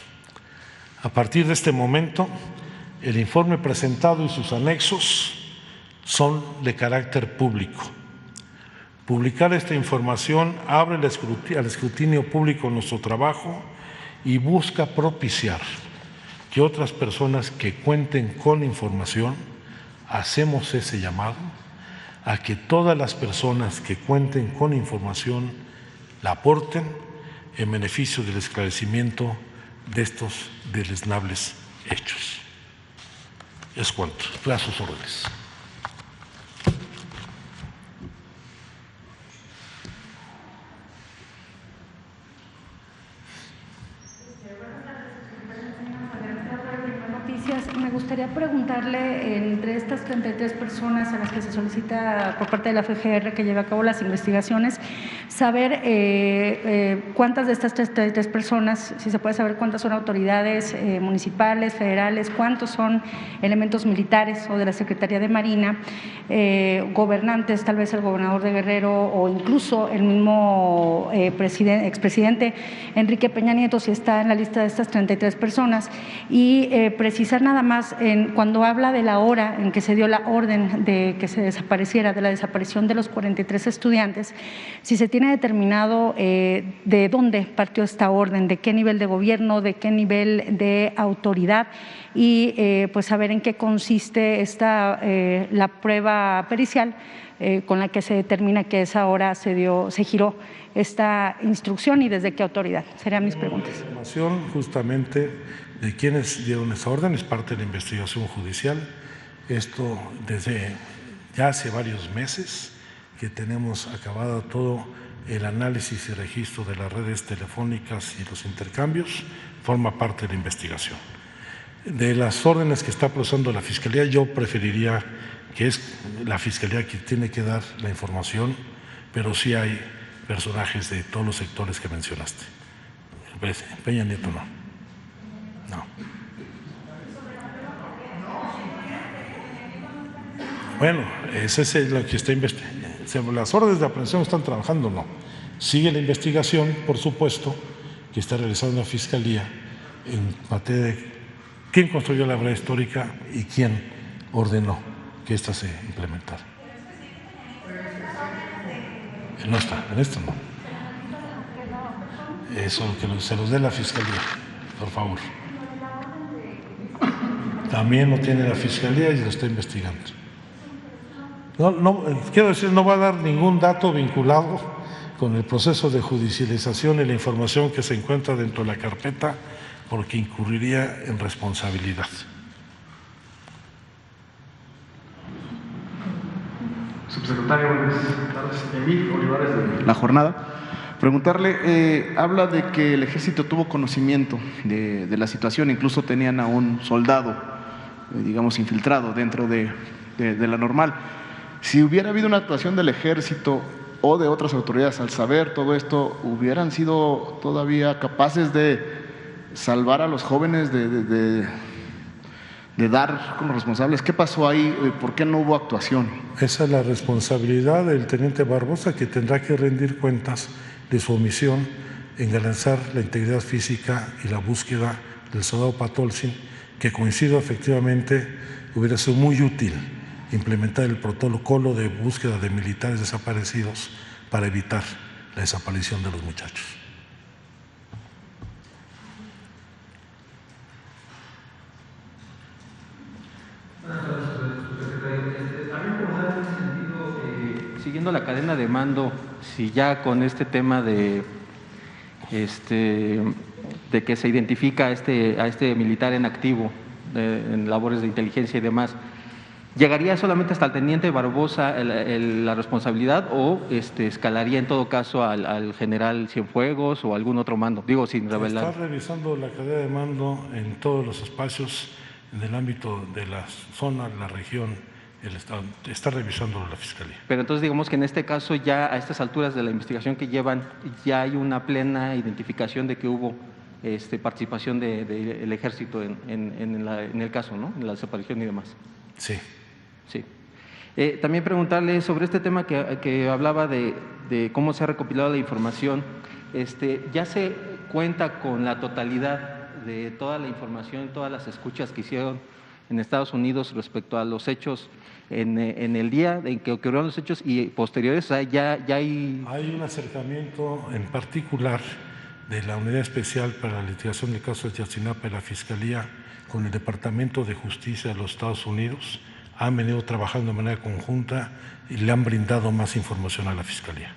A partir de este momento, el informe presentado y sus anexos son de carácter público. Publicar esta información abre al escrutinio público nuestro trabajo y busca propiciar que otras personas que cuenten con información, hacemos ese llamado a que todas las personas que cuenten con información la aporten en beneficio del esclarecimiento de estos deleznables hechos. Es cuanto. Estoy a sus órdenes. Me gustaría preguntarle, entre estas 33 personas a las que se solicita por parte de la FGR que lleve a cabo las investigaciones, saber cuántas de estas 33 personas, si se puede saber cuántas son autoridades municipales, federales, cuántos son elementos militares o de la Secretaría de Marina, gobernantes, tal vez el gobernador de Guerrero o incluso el mismo expresidente Enrique Peña Nieto, si está en la lista de estas 33 personas, y precisar nada más cuando habla de la hora en que se dio la orden de que se desapareciera, de la desaparición de los 43 estudiantes, si se tiene determinado de dónde partió esta orden, de qué nivel de gobierno, de qué nivel de autoridad y pues saber en qué consiste la prueba pericial con la que se determina que esa hora se giró esta instrucción y desde qué autoridad. Serían mis preguntas. La información justamente de quienes dieron esa orden es parte de la investigación judicial. Esto desde ya hace varios meses que tenemos acabado todo el análisis y registro de las redes telefónicas y los intercambios, forma parte de la investigación. De las órdenes que está procesando la Fiscalía, yo preferiría que es la Fiscalía quien tiene que dar la información, pero sí hay personajes de todos los sectores que mencionaste. Peña Nieto no. Bueno, eso es lo que está investigando. Las órdenes de aprehensión están trabajando, no. Sigue la investigación, por supuesto, que está realizando la Fiscalía en materia de quién construyó la verdad histórica y quién ordenó que ésta se implementara. No está, en esto no. Eso que se los dé la Fiscalía, por favor. También lo tiene la Fiscalía y lo está investigando. Quiero decir, no va a dar ningún dato vinculado con el proceso de judicialización y la información que se encuentra dentro de la carpeta, porque incurriría en responsabilidad. Subsecretario, buenas tardes. Emil Olivares de La Jornada. Preguntarle, habla de que el ejército tuvo conocimiento de la situación, incluso tenían a un soldado, digamos, infiltrado dentro de la normal. Si hubiera habido una actuación del Ejército o de otras autoridades al saber todo esto, ¿hubieran sido todavía capaces de salvar a los jóvenes, de dar con los responsables? ¿Qué pasó ahí? ¿Por qué no hubo actuación? Esa es la responsabilidad del teniente Barbosa, que tendrá que rendir cuentas de su omisión en garantizar la integridad física y la búsqueda del soldado Patolsin, que coincido efectivamente hubiera sido muy útil implementar el protocolo de búsqueda de militares desaparecidos para evitar la desaparición de los muchachos. Siguiendo la cadena de mando, si ya con este tema de que se identifica a este militar en activo en labores de inteligencia y demás, ¿llegaría solamente hasta el teniente Barbosa la responsabilidad o escalaría en todo caso al general Cienfuegos o algún otro mando? Digo, sin revelar. Está revisando la cadena de mando en todos los espacios en el ámbito de la zona, la región, el Estado. Está revisando la Fiscalía. Pero entonces digamos que en este caso ya a estas alturas de la investigación que llevan ya hay una plena identificación de que hubo participación del Ejército en el caso, ¿no? En la desaparición y demás. Sí. Sí. También preguntarle sobre este tema que hablaba de cómo se ha recopilado la información. ¿Ya se cuenta con la totalidad de toda la información, todas las escuchas que hicieron en Estados Unidos respecto a los hechos en el día en que ocurrieron los hechos y posteriores? O sea, ya hay… Hay un acercamiento en particular de la Unidad Especial para la Litigación del caso de Ayotzinapa y la Fiscalía con el Departamento de Justicia de los Estados Unidos. Han venido trabajando de manera conjunta y le han brindado más información a la Fiscalía.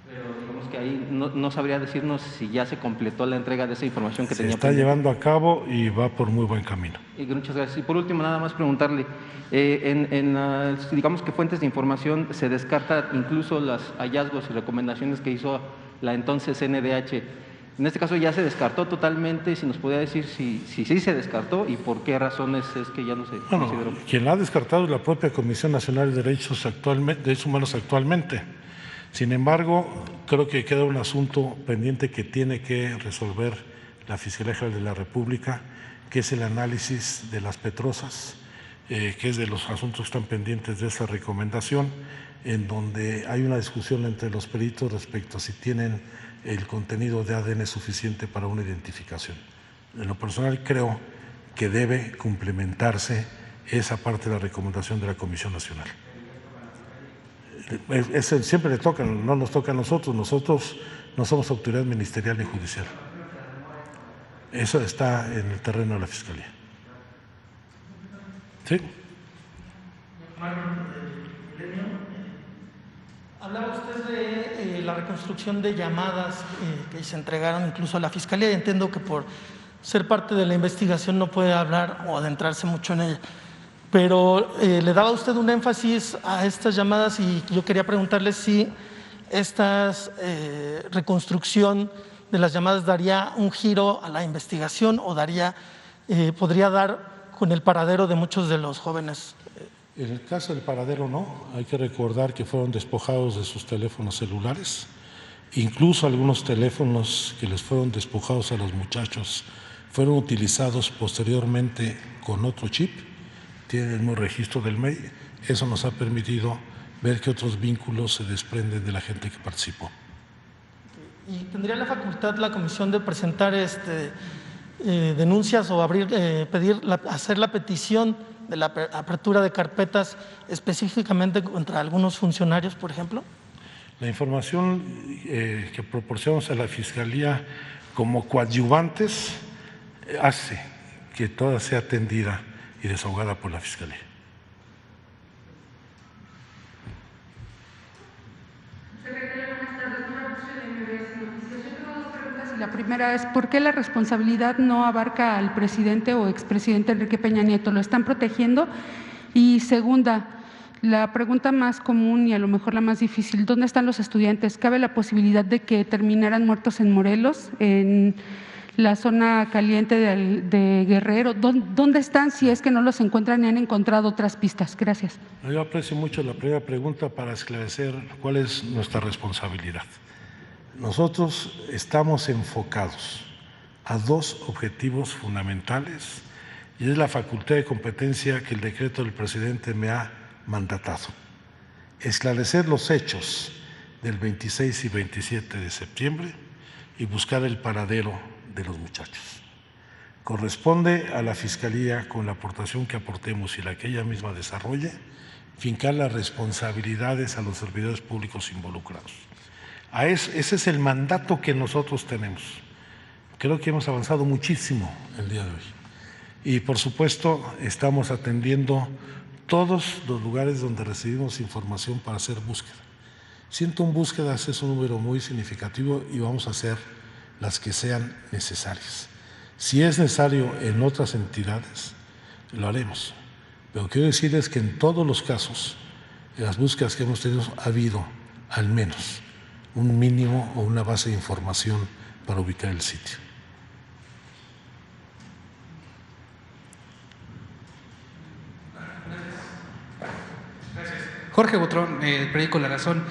Pero digamos que ahí no sabría decirnos si ya se completó la entrega de esa información que tenía. Se está llevando a cabo y va por muy buen camino. Muchas gracias. Y por último, nada más preguntarle, digamos que fuentes de información se descarta incluso los hallazgos y recomendaciones que hizo la entonces NDH. En este caso ya se descartó totalmente, si nos podría decir si sí se descartó y por qué razones es que ya no se consideró. Quien la ha descartado es la propia Comisión Nacional de Derechos Humanos actualmente. Sin embargo, creo que queda un asunto pendiente que tiene que resolver la Fiscalía General de la República, que es el análisis de las petrosas, que es de los asuntos que están pendientes de esa recomendación, en donde hay una discusión entre los peritos respecto a si tienen el contenido de ADN suficiente para una identificación. En lo personal creo que debe complementarse esa parte de la recomendación de la Comisión Nacional. Siempre le toca, no nos toca a nosotros no somos autoridad ministerial ni judicial. Eso está en el terreno de la Fiscalía. ¿Sí? Hablaba usted de la reconstrucción de llamadas que se entregaron incluso a la Fiscalía, y entiendo que por ser parte de la investigación no puede hablar o adentrarse mucho en ella, pero le daba usted un énfasis a estas llamadas y yo quería preguntarle si esta reconstrucción de las llamadas daría un giro a la investigación o podría dar con el paradero de muchos de los jóvenes. En el caso del paradero no, hay que recordar que fueron despojados de sus teléfonos celulares, incluso algunos teléfonos que les fueron despojados a los muchachos fueron utilizados posteriormente con otro chip, tienen el mismo registro del MEI, eso nos ha permitido ver que otros vínculos se desprenden de la gente que participó. ¿Y tendría la facultad la comisión de presentar denuncias o hacer la petición de la apertura de carpetas específicamente contra algunos funcionarios, por ejemplo? La información que proporcionamos a la Fiscalía como coadyuvantes hace que toda sea atendida y desahogada por la Fiscalía. La primera es, ¿por qué la responsabilidad no abarca al presidente o expresidente Enrique Peña Nieto? ¿Lo están protegiendo? Y segunda, la pregunta más común y a lo mejor la más difícil, ¿dónde están los estudiantes? ¿Cabe la posibilidad de que terminaran muertos en Morelos, en la zona caliente de Guerrero. ¿Dónde están si es que no los encuentran y han encontrado otras pistas? Gracias. Yo aprecio mucho la primera pregunta para esclarecer cuál es nuestra responsabilidad. Nosotros estamos enfocados a dos objetivos fundamentales y es la facultad de competencia que el decreto del presidente me ha mandatado. Esclarecer los hechos del 26 y 27 de septiembre y buscar el paradero de los muchachos. Corresponde a la Fiscalía, con la aportación que aportemos y la que ella misma desarrolle, fincar las responsabilidades a los servidores públicos involucrados. Ese es el mandato que nosotros tenemos. Creo que hemos avanzado muchísimo el día de hoy. Y por supuesto estamos atendiendo todos los lugares donde recibimos información para hacer búsqueda. 101 búsquedas es un número muy significativo y vamos a hacer las que sean necesarias. Si es necesario en otras entidades, lo haremos. Pero quiero decirles que en todos los casos, en las búsquedas que hemos tenido, ha habido al menos un mínimo o una base de información para ubicar el sitio. Jorge Butrón, el periódico La Razón.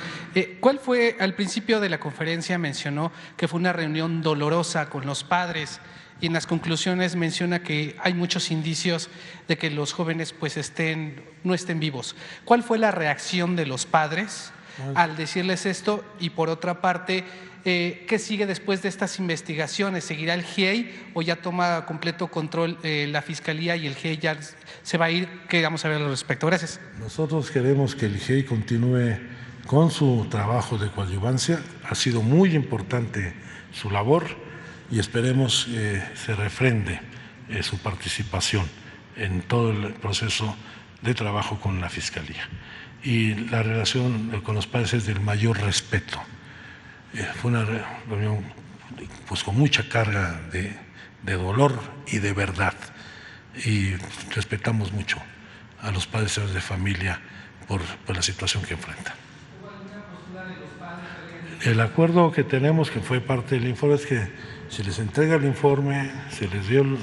¿Cuál fue, al principio de la conferencia mencionó que fue una reunión dolorosa con los padres y en las conclusiones menciona que hay muchos indicios de que los jóvenes pues no estén vivos? ¿Cuál fue la reacción de los padres al decirles esto? Y por otra parte, ¿qué sigue después de estas investigaciones? ¿Seguirá el GIEI o ya toma completo control la Fiscalía y el GIEI ya se va a ir? ¿Qué vamos a ver al respecto? Gracias. Nosotros queremos que el GIEI continúe con su trabajo de coadyuvancia. Ha sido muy importante su labor y esperemos que se refrende su participación en todo el proceso de trabajo con la Fiscalía. Y la relación con los padres es del mayor respeto. Fue una reunión pues con mucha carga de dolor y de verdad, y respetamos mucho a los padres de familia por la situación que enfrentan. ¿Hubo alguna postura de los padres? El acuerdo que tenemos, que fue parte del informe, es que se les entrega el informe, se les dio el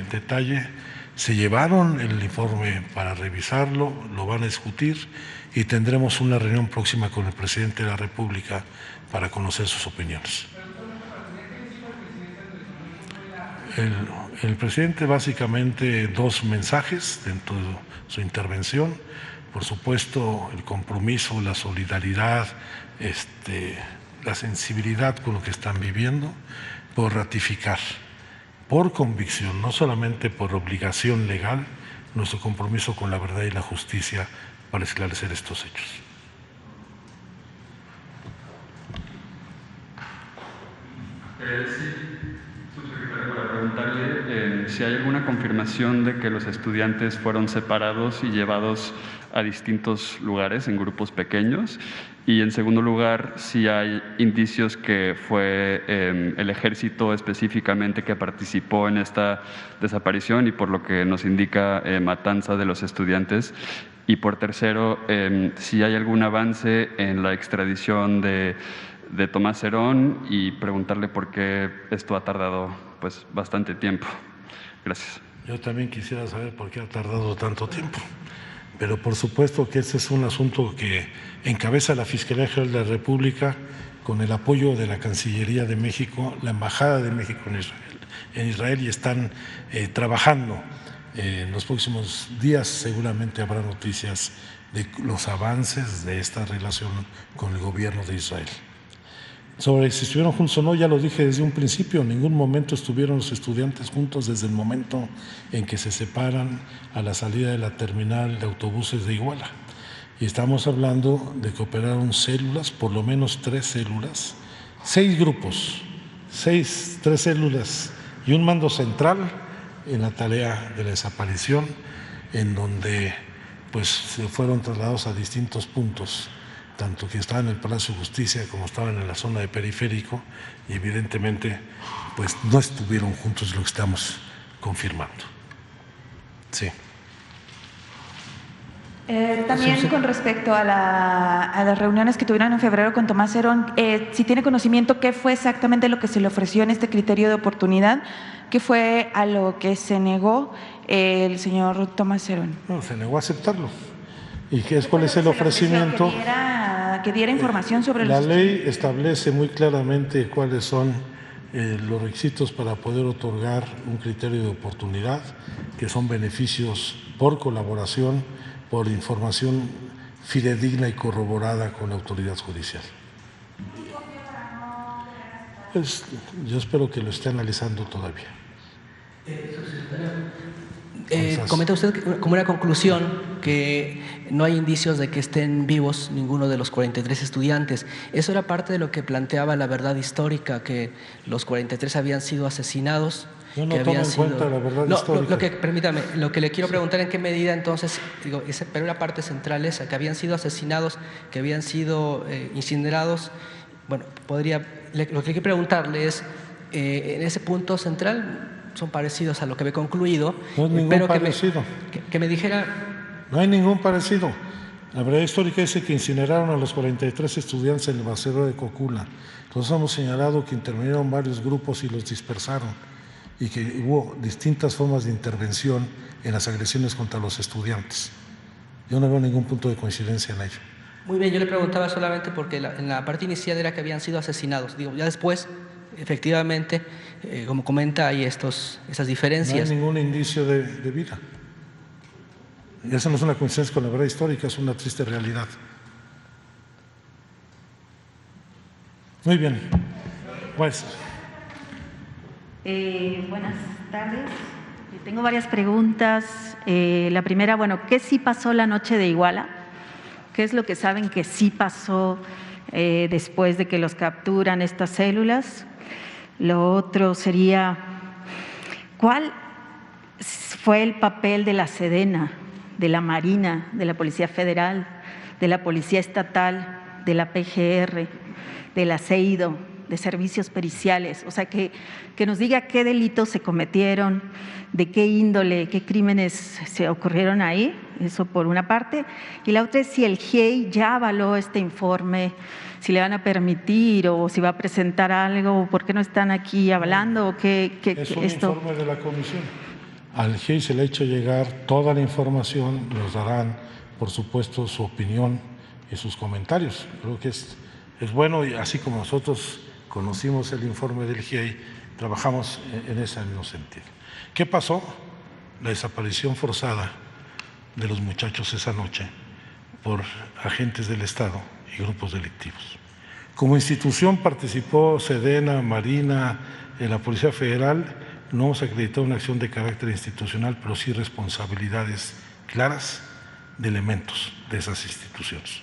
detalle, se llevaron el informe para revisarlo, lo van a discutir y tendremos una reunión próxima con el presidente de la República para conocer sus opiniones. El presidente básicamente dos mensajes dentro de su intervención. Por supuesto, el compromiso, la solidaridad, la sensibilidad con lo que están viviendo, por ratificar, por convicción, no solamente por obligación legal, nuestro compromiso con la verdad y la justicia para esclarecer estos hechos. Sí, subsecretario, para preguntarle si hay alguna confirmación de que los estudiantes fueron separados y llevados a distintos lugares en grupos pequeños, y en segundo lugar, si hay indicios que fue el ejército específicamente que participó en esta desaparición y por lo que nos indica matanza de los estudiantes, y por tercero, si hay algún avance en la extradición de Tomás Herón, y preguntarle por qué esto ha tardado pues bastante tiempo. Gracias. Yo también quisiera saber por qué ha tardado tanto tiempo, pero por supuesto que este es un asunto que encabeza la Fiscalía General de la República con el apoyo de la Cancillería de México, la Embajada de México en Israel, y están trabajando. En los próximos días seguramente habrá noticias de los avances de esta relación con el gobierno de Israel. Sobre si estuvieron juntos o no, ya lo dije desde un principio, en ningún momento estuvieron los estudiantes juntos desde el momento en que se separan a la salida de la terminal de autobuses de Iguala. Y estamos hablando de que operaron células, por lo menos 3 células, 6 grupos, 3 células y un mando central en la tarea de la desaparición, en donde pues se fueron trasladados a distintos puntos, tanto que estaban en el Palacio de Justicia como estaban en la zona de periférico, y evidentemente pues no estuvieron juntos, lo que estamos confirmando. Sí. También con respecto a las reuniones que tuvieron en febrero con Tomás Herón, si tiene conocimiento qué fue exactamente lo que se le ofreció en este criterio de oportunidad, qué fue a lo que se negó el señor Tomás Herón. No, se negó a aceptarlo. ¿Y cuál es el ofrecimiento? Que diera información sobre la ley establece muy claramente cuáles son los requisitos para poder otorgar un criterio de oportunidad, que son beneficios por colaboración, por información fidedigna y corroborada con la autoridad judicial. Pues, yo espero que lo esté analizando todavía. Comenta usted como una conclusión que no hay indicios de que estén vivos ninguno de los 43 estudiantes. Eso era parte de lo que planteaba la verdad histórica, que los 43 habían sido asesinados. Yo no tomo en cuenta la verdad histórica. Permítame, lo que le quiero preguntar, ¿en qué medida entonces, pero una parte central esa, que habían sido asesinados, que habían sido incinerados? Bueno, lo que quiero preguntarle es, en ese punto central, son parecidos a lo que había concluido. No es ningún parecido. Que me dijera. No hay ningún parecido. La verdad histórica dice que incineraron a los 43 estudiantes en el basural de Cocula. Entonces hemos señalado que intervinieron varios grupos y los dispersaron, y que hubo distintas formas de intervención en las agresiones contra los estudiantes. Yo no veo ningún punto de coincidencia en ello. Muy bien, yo le preguntaba solamente porque en la parte inicial era que habían sido asesinados. Digo, ya después, efectivamente, como comenta, hay esas diferencias. No hay ningún indicio de vida. Y esa no es una coincidencia con la verdad histórica, es una triste realidad. Muy bien. Pues. Buenas tardes. Tengo varias preguntas. La primera, bueno, ¿qué sí pasó la noche de Iguala? ¿Qué es lo que saben que sí pasó después de que los capturan estas células? Lo otro sería, ¿cuál fue el papel de la Sedena, de la Marina, de la Policía Federal, de la Policía Estatal, de la PGR, de la CEIDO, de servicios periciales? O sea, que nos diga qué delitos se cometieron, de qué índole, qué crímenes se ocurrieron ahí, eso por una parte. Y la otra es si el GIEI ya avaló este informe, si le van a permitir o si va a presentar algo, por qué no están aquí hablando. Es un informe de la comisión. Al GIEI se le ha hecho llegar toda la información, nos darán, por supuesto, su opinión y sus comentarios. Creo que es bueno, y así como nosotros conocimos el informe del GIEI, trabajamos en ese mismo sentido. ¿Qué pasó? La desaparición forzada de los muchachos esa noche por agentes del Estado y grupos delictivos. Como institución participó Sedena, Marina, la Policía Federal. No hemos acreditado una acción de carácter institucional, pero sí responsabilidades claras de elementos de esas instituciones.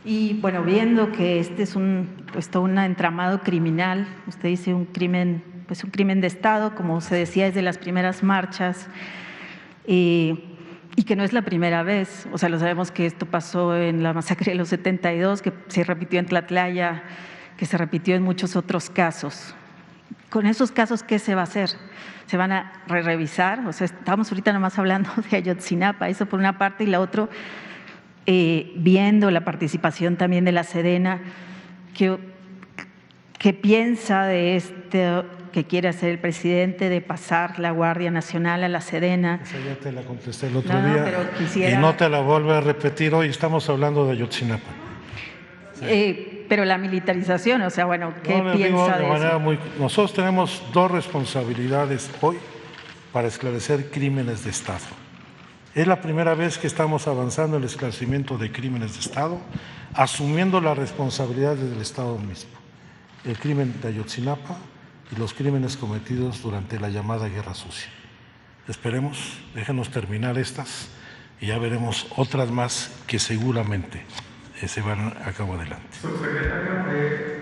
Y bueno, viendo que este es todo un entramado criminal, usted dice un crimen de Estado, como se decía desde las primeras marchas, y que no es la primera vez. O sea, lo sabemos que esto pasó en la masacre de los 72, que se repitió en Tlatlaya, que se repitió en muchos otros casos. Con esos casos, ¿qué se va a hacer? ¿Se van a revisar? O sea, estamos ahorita nomás hablando de Ayotzinapa, eso por una parte, y la otra, viendo la participación también de la Sedena, ¿qué piensa de esto que quiere hacer el presidente de pasar la Guardia Nacional a la Sedena? Esa ya te la contesté el otro día, pero quisiera... y no te la vuelvo a repetir hoy, estamos hablando de Ayotzinapa. Sí. Pero la militarización, o sea, bueno, ¿qué piensa de eso? Nosotros tenemos dos responsabilidades hoy para esclarecer crímenes de Estado. Es la primera vez que estamos avanzando en el esclarecimiento de crímenes de Estado, asumiendo la responsabilidad del Estado mismo. El crimen de Ayotzinapa y los crímenes cometidos durante la llamada Guerra Sucia. Esperemos, déjenos terminar estas y ya veremos otras más que seguramente se van a cabo adelante. Subsecretario,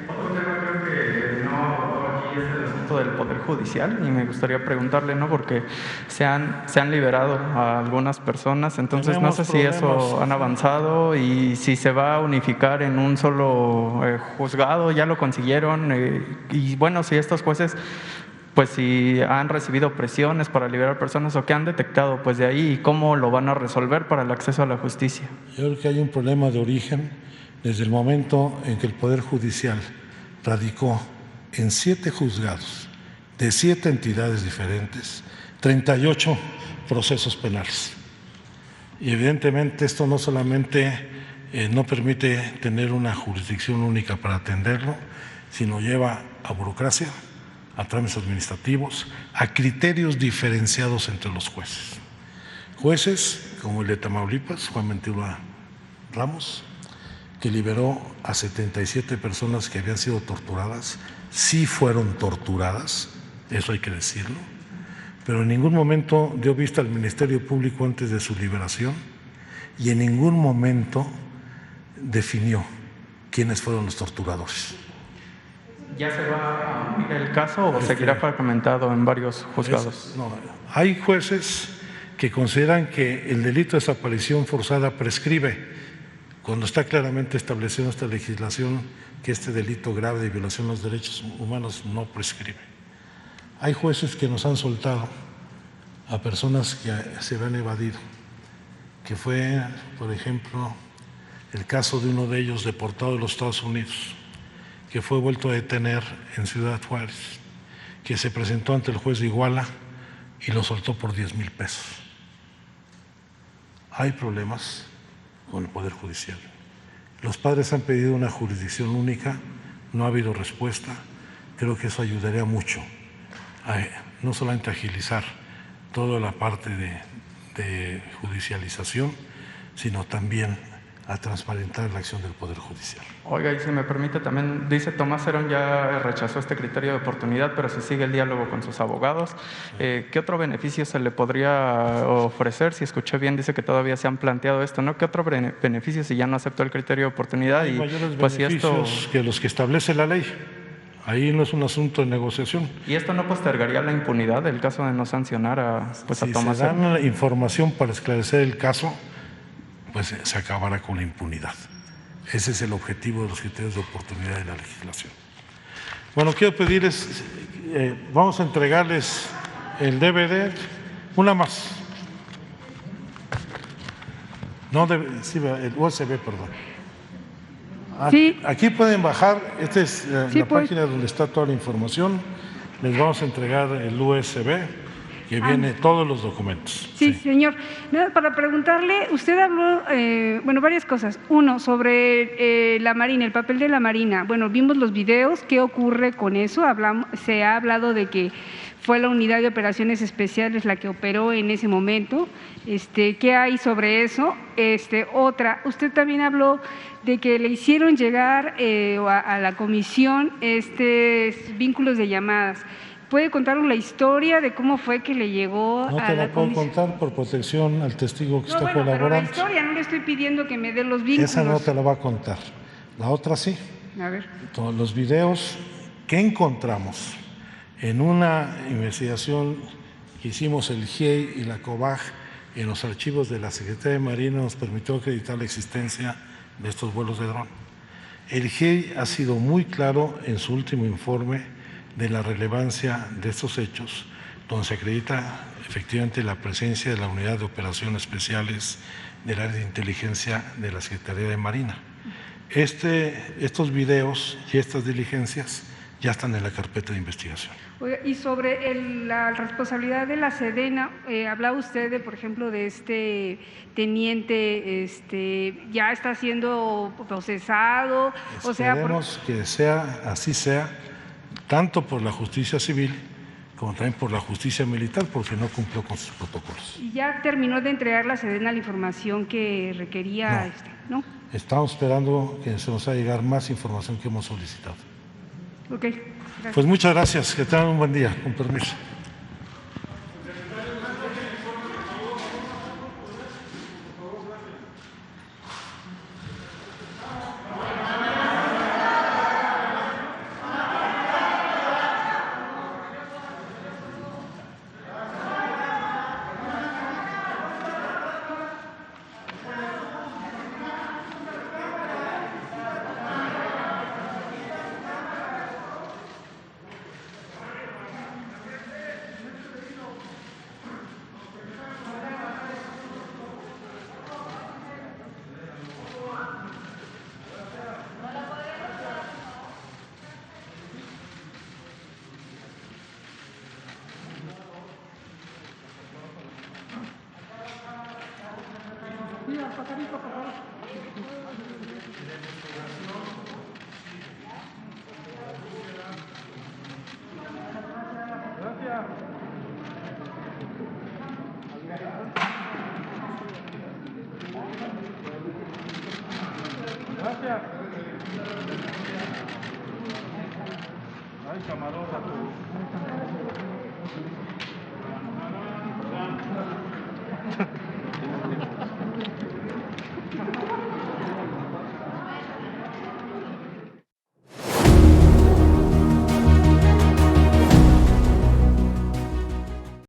otro tema creo que no abordó aquí es el asunto del Poder Judicial y me gustaría preguntarle, ¿no? Porque se han liberado a algunas personas, entonces no sé si eso han avanzado y si se va a unificar en un solo juzgado, ya lo consiguieron y bueno, si estos jueces pues si han recibido presiones para liberar personas o qué han detectado pues de ahí y cómo lo van a resolver para el acceso a la justicia. Yo creo que hay un problema de origen desde el momento en que el Poder Judicial radicó en 7 juzgados de 7 entidades diferentes 38 procesos penales. Y evidentemente esto no solamente no permite tener una jurisdicción única para atenderlo, sino lleva a burocracia, a trámites administrativos, a criterios diferenciados entre los jueces. Jueces como el de Tamaulipas, Juan Ventura Ramos, que liberó a 77 personas que habían sido torturadas, sí fueron torturadas, eso hay que decirlo, pero en ningún momento dio vista al Ministerio Público antes de su liberación y en ningún momento definió quiénes fueron los torturadores. ¿Ya se va a abrir el caso o seguirá fragmentado en varios juzgados? No, hay jueces que consideran que el delito de desaparición forzada prescribe, cuando está claramente establecido en esta legislación que este delito grave de violación de los derechos humanos no prescribe. Hay jueces que nos han soltado a personas que se habían evadido, que fue, por ejemplo, el caso de uno de ellos deportado de los Estados Unidos, que fue vuelto a detener en Ciudad Juárez, que se presentó ante el juez de Iguala y lo soltó por 10,000 pesos. Hay problemas con el Poder Judicial. Los padres han pedido una jurisdicción única, no ha habido respuesta. Creo que eso ayudaría mucho a no solamente agilizar toda la parte de judicialización, sino también a transparentar la acción del Poder Judicial. Oiga, y si me permite también, dice Tomás Herón ya rechazó este criterio de oportunidad, pero se sigue el diálogo con sus abogados. ¿Qué otro beneficio se le podría ofrecer? Si escuché bien, dice que todavía se han planteado esto, ¿no? ¿Qué otro beneficio si ya no aceptó el criterio de oportunidad? Hay y mayores pues beneficios si esto... que los que establece la ley. Ahí no es un asunto de negociación. ¿Y esto no postergaría la impunidad del caso de no sancionar a Tomás Herón? Si se Herón? dan información para esclarecer el caso, pues se acabará con la impunidad. Ese es el objetivo de los criterios de oportunidad de la legislación. Bueno, quiero pedirles, vamos a entregarles el DVD, una más. No, sí, el USB, perdón. Sí. Aquí pueden bajar, esta es Sí, la página donde está toda la información. Les vamos a entregar el USB. Que viene todos los documentos. Sí, señor. Nada, para preguntarle, usted habló, varias cosas. Uno, sobre la Marina, el papel de la Marina. Bueno, vimos los videos, ¿qué ocurre con eso? Se ha hablado de que fue la Unidad de Operaciones Especiales la que operó en ese momento. ¿Qué hay sobre eso? Otra, usted también habló de que le hicieron llegar a la comisión vínculos de llamadas. ¿Puede contarnos la historia de cómo fue que le llegó a la comisión? No te la puedo contar por protección al testigo que está colaborando. Pero la historia, no le estoy pidiendo que me dé los vínculos. Esa no te la va a contar. La otra sí. A ver. Todos los videos que encontramos en una investigación que hicimos el GIEI y la COBAG en los archivos de la Secretaría de Marina nos permitió acreditar la existencia de estos vuelos de dron. El GIEI ha sido muy claro en su último informe de la relevancia de estos hechos, donde se acredita efectivamente la presencia de la Unidad de Operaciones Especiales del Área de Inteligencia de la Secretaría de Marina. Estos videos y estas diligencias ya están en la carpeta de investigación. Oiga, y sobre la responsabilidad de la Sedena, hablaba usted de, por ejemplo, de este teniente, ya está siendo procesado. Esperemos que así sea, tanto por la justicia civil como también por la justicia militar, porque no cumplió con sus protocolos. ¿Y ya terminó de entregar la Sedena la información que requería? ¿No? Estamos esperando que se nos haga llegar más información que hemos solicitado. Ok, gracias. Pues muchas gracias, que tengan un buen día, con permiso. Gracias. Ay, camarosa tú.